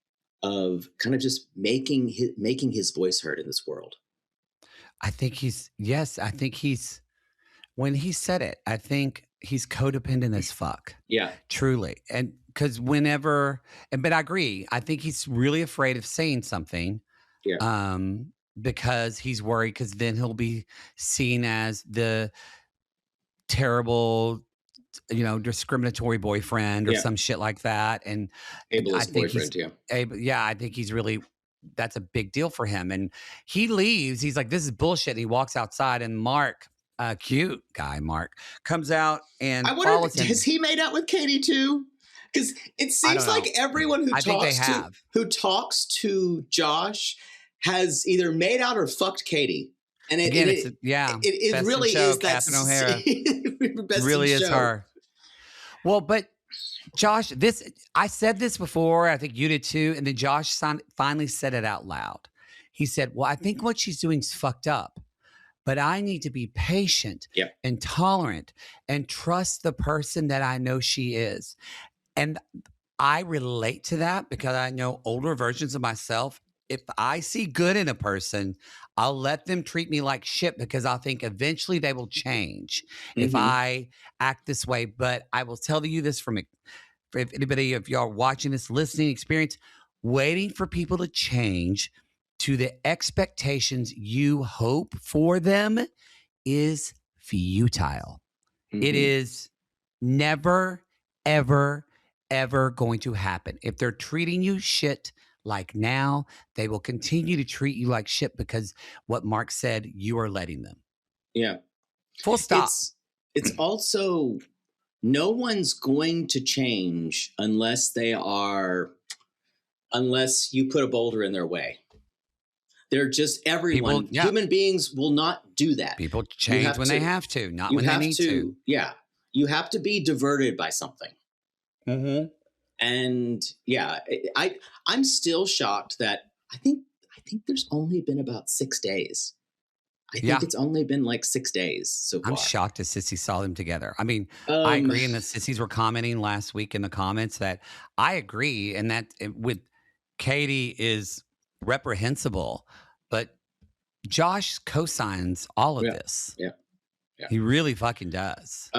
of kind of just making his voice heard in this world. When he said it, I think he's codependent as fuck. Yeah. Truly. And because but I agree. I think he's really afraid of saying something. Yeah. Because he's worried, because then he'll be seen as the terrible, discriminatory boyfriend or some shit like that. And ableist boyfriend, I think he's really, that's a big deal for him. And he leaves. He's like, this is bullshit. And he walks outside, and Mark, cute guy, Mark, comes out and I wonder, has he made out with Catie too? Because it seems like everyone who talks to Josh has either made out or fucked Catie. And it really is that. It really is her. Well, but Josh, I said this before. I think you did too. And then Josh finally said it out loud. He said, well, I think what she's doing is fucked up, but I need to be patient and tolerant and trust the person that I know she is. And I relate to that because I know older versions of myself if I see good in a person, I'll let them treat me like shit because I think eventually they will change if I act this way. But I will tell you this for if anybody, if y'all watching this, listening, experience, waiting for people to change to the expectations you hope for them is futile. It is never, ever, ever going to happen. If they're treating you shit like now, they will continue to treat you like shit because what Mark said, you are letting them. Yeah. Full stop. It's also, no one's going to change unless you put a boulder in their way. They're just everyone. Human beings will not do that. People change when they have to, not when they need to. Yeah. You have to be diverted by something. And yeah, I'm still shocked that I think there's only been about 6 days. I think it's only been like 6 days so far. I'm shocked that Sissy saw them together. I mean, I agree, and the sissies were commenting last week in the comments that I agree, and that with Catie is reprehensible, but Josh co-signs all of this. Yeah. He really fucking does.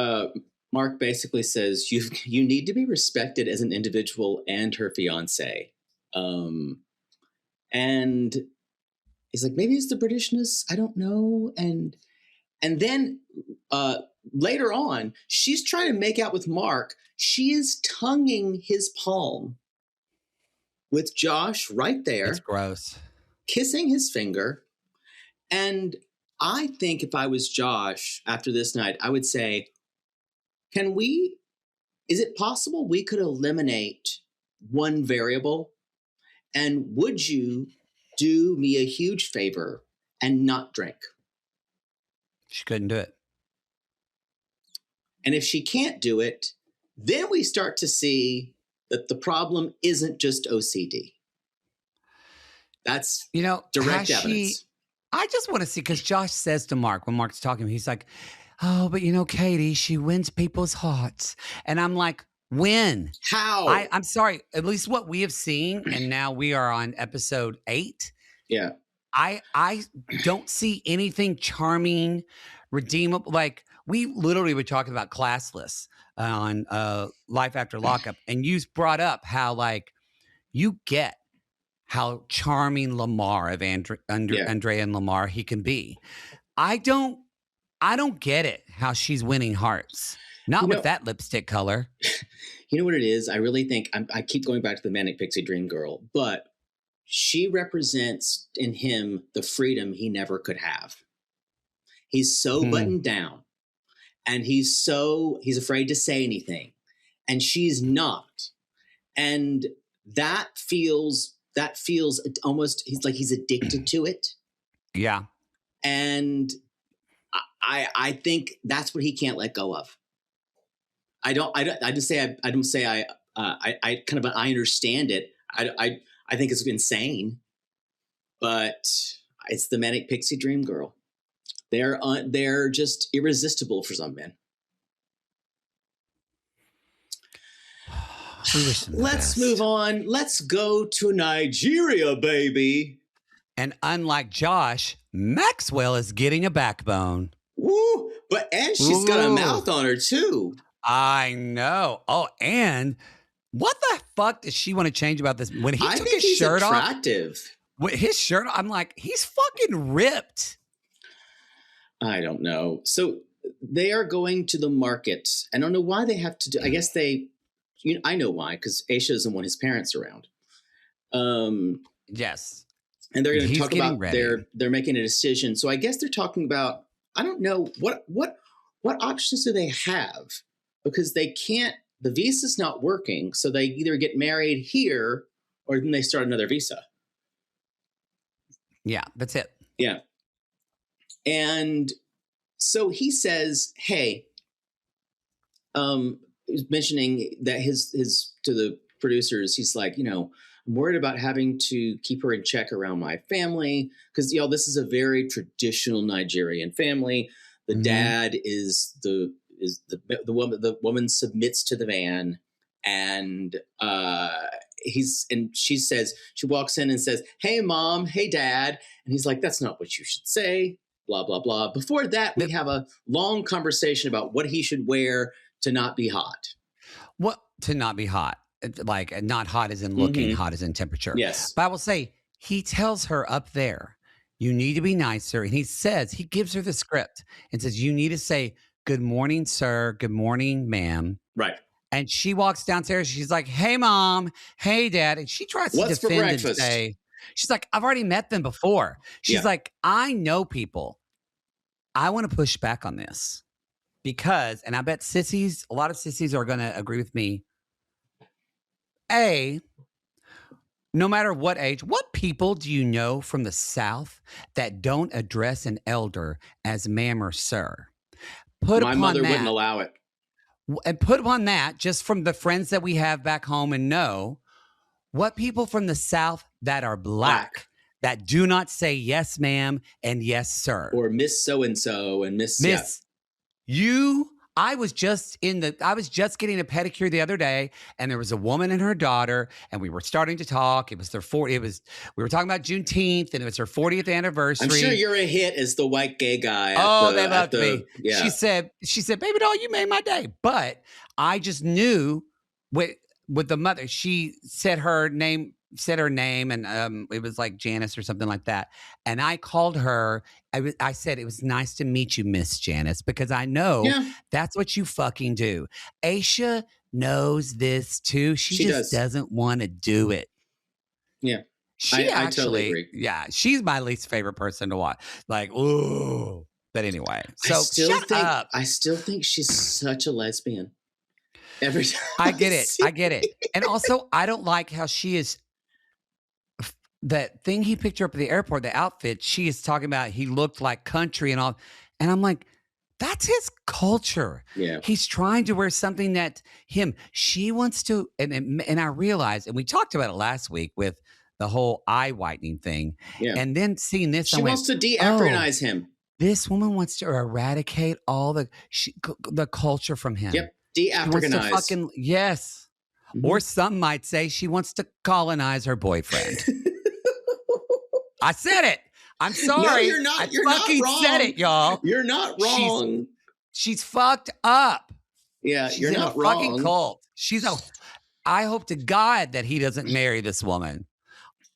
Mark basically says you need to be respected as an individual and her fiance. And he's like, maybe it's the Britishness, I don't know. And then later on, she's trying to make out with Mark. She is tonguing his palm with Josh right there. It's gross. Kissing his finger. And I think if I was Josh after this night, I would say, is it possible we could eliminate one variable? And would you do me a huge favor and not drink? She couldn't do it. And if she can't do it, then we start to see that the problem isn't just OCD. That's direct evidence. I just want to see, because Josh says to Mark, when Mark's talking, he's like, oh, but Catie, she wins people's hearts. And I'm like, when? How? I'm sorry, at least what we have seen, and now we are on episode 8. Yeah. I don't see anything charming, redeemable. Like, we literally were talking about Classless on Life After Lockup, and you brought up how, like, you get how charming Lamar of Andrea and Lamar he can be. I don't get it, how she's winning hearts. Not with that lipstick color. You know what it is? I really think, I keep going back to the Manic Pixie Dream Girl, but she represents in him the freedom he never could have. He's so buttoned down, and he's afraid to say anything, and she's not. And that feels almost, he's addicted to it. Yeah. And I think that's what he can't let go of. I understand it. I think it's insane, but it's the Manic Pixie Dream Girl. They're just irresistible for some men. Let's move on. Let's go to Nigeria, baby. And unlike Josh, Maxwell is getting a backbone. Woo! And she's got a mouth on her too. I know. Oh, and what the fuck does she want to change about this? When he took his shirt attractive. With his shirt, I'm like, he's fucking ripped. I don't know. So they are going to the market. I don't know why they have to do. I guess I know why, because Ashia doesn't want his parents around. Yes. And they're going to talk about they're making a decision. So I guess they're talking about, I don't know, what options do they have? Because they can't, the visa's not working. So they either get married here or then they start another visa. Yeah, that's it. Yeah. And so he says, hey, mentioning that his to the producers, he's like, I'm worried about having to keep her in check around my family because this is a very traditional Nigerian family. The dad is the woman submits to the man, and she walks in and says, "Hey, Mom, hey, Dad." And he's like, "That's not what you should say, blah, blah, blah." Before that, we have a long conversation about what he should wear to not be hot. What? To not be hot. Like, not hot as in looking, hot as in temperature. Yes. But I will say, he tells her up there, you need to be nicer. And he gives her the script and says, you need to say, "Good morning, sir. Good morning, ma'am." Right. And she walks downstairs. She's like, "Hey, Mom. Hey, Dad." And she tries to What's for defend and breakfast? say, she's like, "I've already met them before." She's like, "I know people. I want to push back on this because," and I bet a lot of sissies are going to agree with me. No matter what age, what people do you know from the South that don't address an elder as ma'am or sir? My mother wouldn't allow it. And put upon that, just from the friends that we have back home and know, what people from the South that are black that do not say yes, ma'am, and yes, sir. Or Miss So-and-so and Miss. I was just getting a pedicure the other day, and there was a woman and her daughter, and we were starting to talk. It was their we were talking about Juneteenth, and it was her 40th anniversary. I'm sure you're a hit as the white gay guy. They loved me. Yeah. She said, "Baby doll, you made my day." But I just knew with the mother, she said her name, and it was like Janice or something like that. And I called her. I said, "It was nice to meet you, Miss Janice," because I know that's what you fucking do. Ashia knows this too. She just doesn't want to do it. Yeah. I totally agree. Yeah, she's my least favorite person to watch. Like, ooh. But anyway, so shut up. I still think she's such a lesbian. Every time I get it. And also, I don't like how she is. That thing he picked her up at the airport, the outfit, she is talking about he looked like country and all. And I'm like, that's his culture. Yeah. He's trying to wear something that she wants to. And I realized, and we talked about it last week with the whole eye whitening thing. Yeah. And then seeing this, she wants to de-Africanize him. This woman wants to eradicate all the culture from him. Yep. De-Africanize. Yes. Mm-hmm. Or some might say she wants to colonize her boyfriend. I said it. I'm sorry. No, you're not. You're not wrong. I said it, y'all. You're not wrong. She's fucked up. Yeah, she's you're not wrong. Fucking cult. I hope to God that he doesn't marry this woman.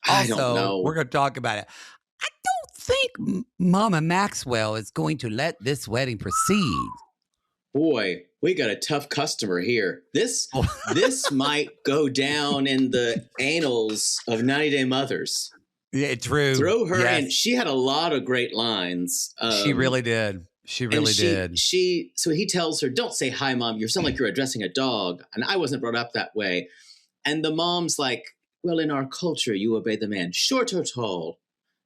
Also, I don't know. We're going to talk about it. I don't think Mama Maxwell is going to let this wedding proceed. Boy, we got a tough customer here. This might go down in the annals of 90 Day Mothers. Yeah, true. Throw her in. She had a lot of great lines. She really did. She did. So he tells her, "Don't say hi, Mom. You sound like you're addressing a dog." And I wasn't brought up that way. And the mom's like, "Well, in our culture, you obey the man, short or tall,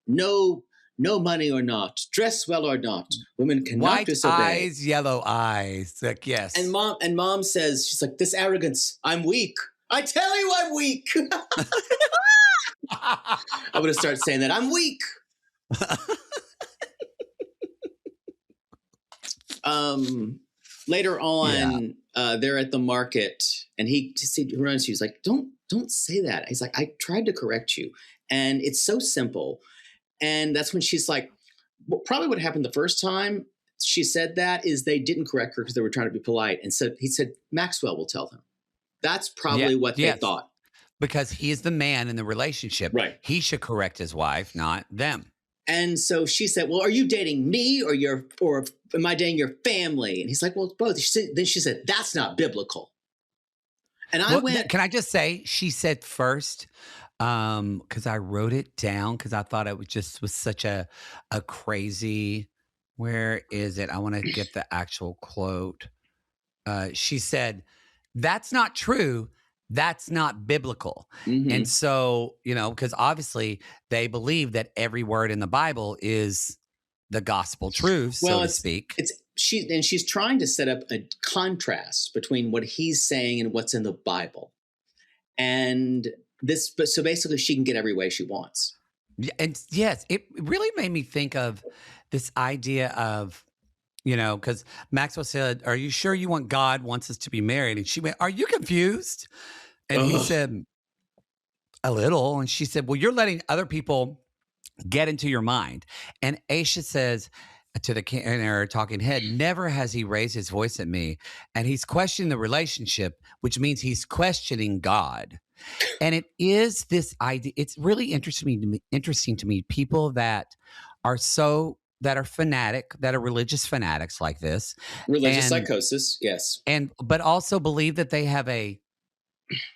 no money or not, dress well or not. Women cannot White disobey." eyes, yellow eyes. Like, yes. And mom says, she's like, "This arrogance. I'm weak. I tell you, I'm weak." I'm going to start saying that. I'm weak. Later on, they're at the market, and he runs to you. He's like, don't say that. He's like, "I tried to correct you. And it's so simple." And that's when she's like, well, probably what happened the first time she said that is they didn't correct her because they were trying to be polite. And so he said, "Maxwell will tell them." That's probably what they thought. Because he is the man in the relationship. Right. He should correct his wife, not them. And so she said, "Well, are you dating me or am I dating your family?" And he's like, "Well, it's both." Then she said, "That's not biblical." And can I just say, she said first, because I wrote it down because I thought it was such a crazy, where is it? I want to get the actual quote. She said, "That's not true. That's not biblical." Mm-hmm. And so, because obviously they believe that every word in the Bible is the gospel truth, so to speak. She's trying to set up a contrast between what he's saying and what's in the Bible. And so basically she can get every way she wants. And yes, it really made me think of this idea of, because Maxwell said, "Are you sure God wants us to be married?" And she went, "Are you confused?" And he said, a little. And she said, well, you're letting other people get into your mind. And Ashia says to the talking head, never has he raised his voice at me. And he's questioning the relationship, which means he's questioning God. And it is this idea. It's really interesting to me, people that are fanatic, that are religious fanatics like this. Religious psychosis, yes. But also believe that they have a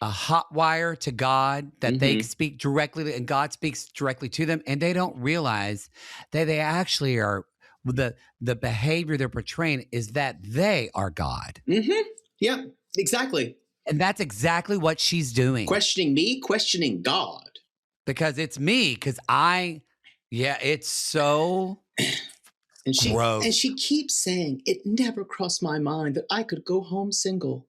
hot wire to God, that they speak directly, and God speaks directly to them, and they don't realize that they actually are, the behavior they're portraying is that they are God. Yeah, exactly. And that's exactly what she's doing. Questioning me, questioning God. Because it's me, it's so gross. And she keeps saying, it never crossed my mind that I could go home single.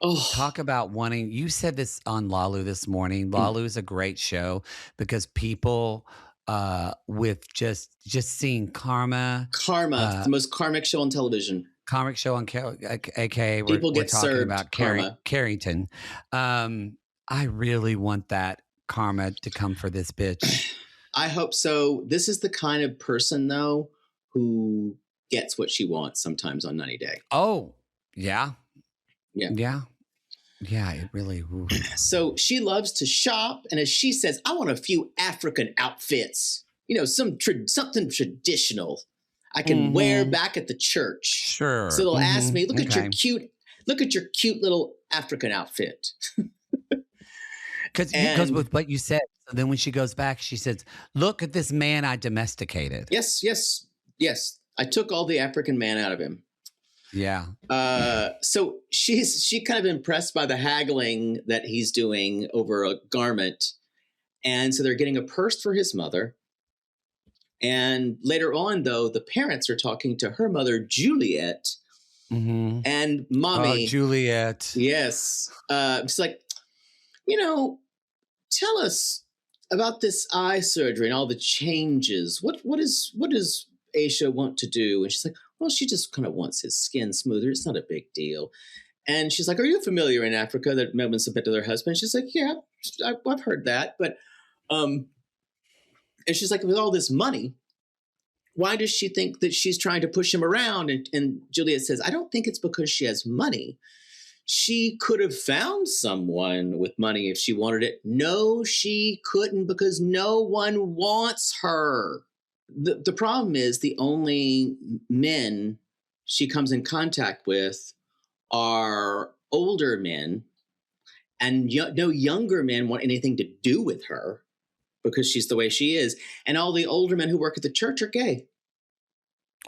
Oh, talk about wanting. You said this on Lalu this morning. Lalu is a great show because people with just seeing karma, the most karmic show on television. Karmic show on aka we're talking about Carrington. I really want that karma to come for this bitch. I hope so. This is the kind of person though who gets what she wants sometimes on 90 Day. Oh, yeah. Yeah. Yeah, it really. Ooh. So she loves to shop. And as she says, I want a few African outfits, something traditional I can wear back at the church. Sure. So they'll ask me, look at your cute little African outfit. Because with what you said. So then when she goes back, she says, look at this man I domesticated. Yes. I took all the African man out of him. Yeah. So she kind of impressed by the haggling that he's doing over a garment. And so they're getting a purse for his mother. And later on, though, the parents are talking to her mother, Juliet, and mommy. Oh, Juliet. Yes. It's like, tell us about this eye surgery and all the changes. What does Ashia want to do? And she's like, well, she just kind of wants his skin smoother. It's not a big deal. And she's like, are you familiar in Africa that women submit to their husband? She's like, yeah, I've heard that. But, and she's like, with all this money, why does she think that she's trying to push him around? And Juliet says, I don't think it's because she has money. She could have found someone with money if she wanted it. No, she couldn't, because no one wants her. The problem is the only men she comes in contact with are older men, and no younger men want anything to do with her because she's the way she is. And all the older men who work at the church are gay.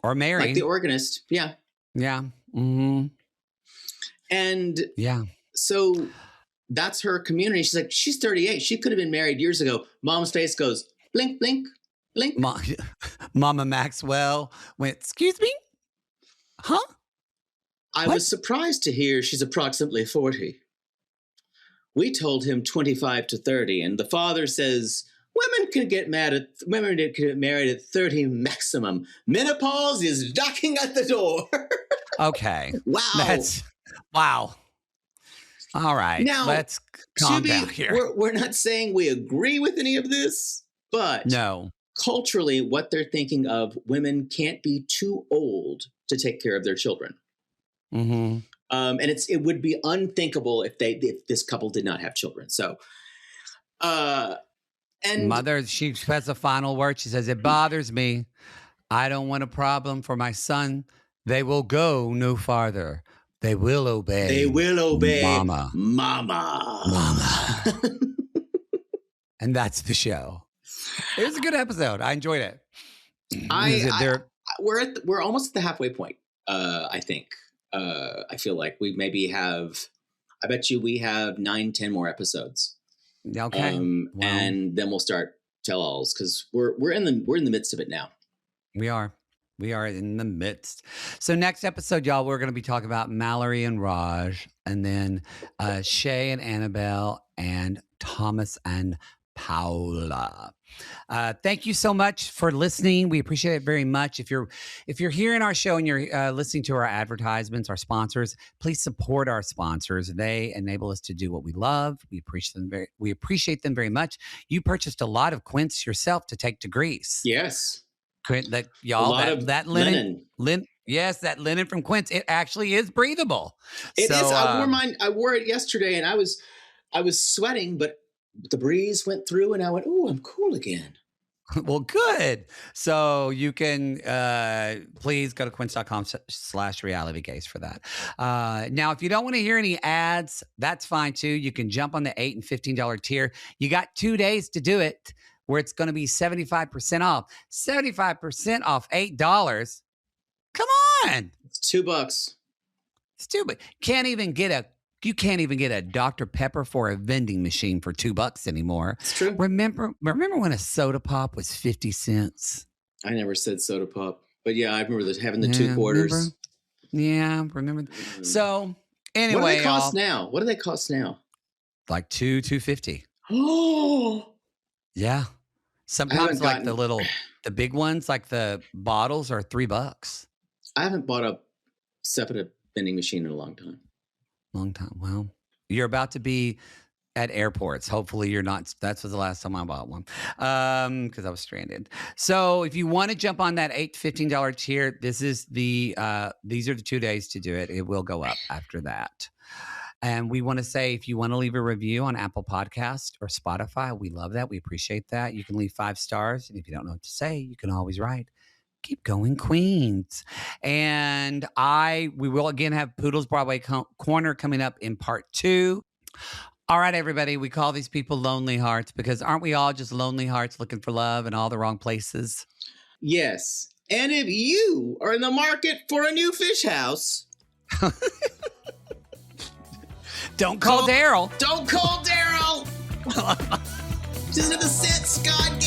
Or married. Like the organist. Yeah. Yeah. Mm-hmm. And so that's her community. She's like, she's 38. She could have been married years ago. Mom's face goes, blink, blink, blink. Mama Maxwell went, excuse me? Huh? I was surprised to hear she's approximately 40. We told him 25 to 30. And the father says, women can get married at 30 maximum. Menopause is knocking at the door. Okay. Wow. Wow. All right. Now, let's calm down here. We're not saying we agree with any of this, but no. Culturally, what they're thinking of, women can't be too old to take care of their children. Mm-hmm. And it would be unthinkable if this couple did not have children. So, and mother, she has a final word. She says, it bothers me. I don't want a problem for my son. They will go no farther. They will obey. They will obey. Mama. And that's the show. It was a good episode. I enjoyed it. We're almost at the halfway point. I think. I feel like we maybe have. I bet you we have 9-10 more episodes. Okay. And then we'll start tell-alls because we're in the midst of it now. We are in the midst. So next episode, y'all, we're going to be talking about Mallory and Raj, and then Shay and Annabelle, and Thomas and Paula. Thank you so much for listening. We appreciate it very much. If you're hearing our show and you're listening to our advertisements, our sponsors, please support our sponsors. They enable us to do what we love. We appreciate them very much. You purchased a lot of Quince yourself to take to Greece. Yes. That y'all, that linen. Yes, that linen from Quince. It actually is breathable. It is. I wore mine. I wore it yesterday, and I was sweating, but the breeze went through, and I went, "Oh, I'm cool again." Well, good. So you can please go to quince.com/realitygays for that. Now, if you don't want to hear any ads, that's fine too. You can jump on the $8 and $15 tier. You got 2 days to do it, where it's going to be 75% off. 75% off $8. Come on. It's $2. Stupid. You can't even get a Dr. Pepper for a vending machine for $2 anymore. It's true. Remember when a soda pop was 50 cents? I never said soda pop, but yeah, I remember having the 2 quarters. Remember? So anyway, what do they cost now? What do they cost now? Like $2.50. Oh, yeah. Sometimes like the big ones, like the bottles, are $3. I haven't bought a separate vending machine in a long time. Well, you're about to be at airports. Hopefully you're not. That was the last time I bought one because I was stranded. So if you want to jump on that $8 to $15 tier, these are the 2 days to do it. It will go up after that. And we want to say, if you want to leave a review on Apple Podcast or Spotify, we love that. We appreciate that. You can leave 5 stars. And if you don't know what to say, you can always write, "Keep going, Queens." And we will again have Poodle's Broadway Corner coming up in part 2. All right, everybody. We call these people lonely hearts because aren't we all just lonely hearts looking for love in all the wrong places? Yes. And if you are in the market for a new fish house, don't call Daryl. Don't call Daryl. Just the set Scott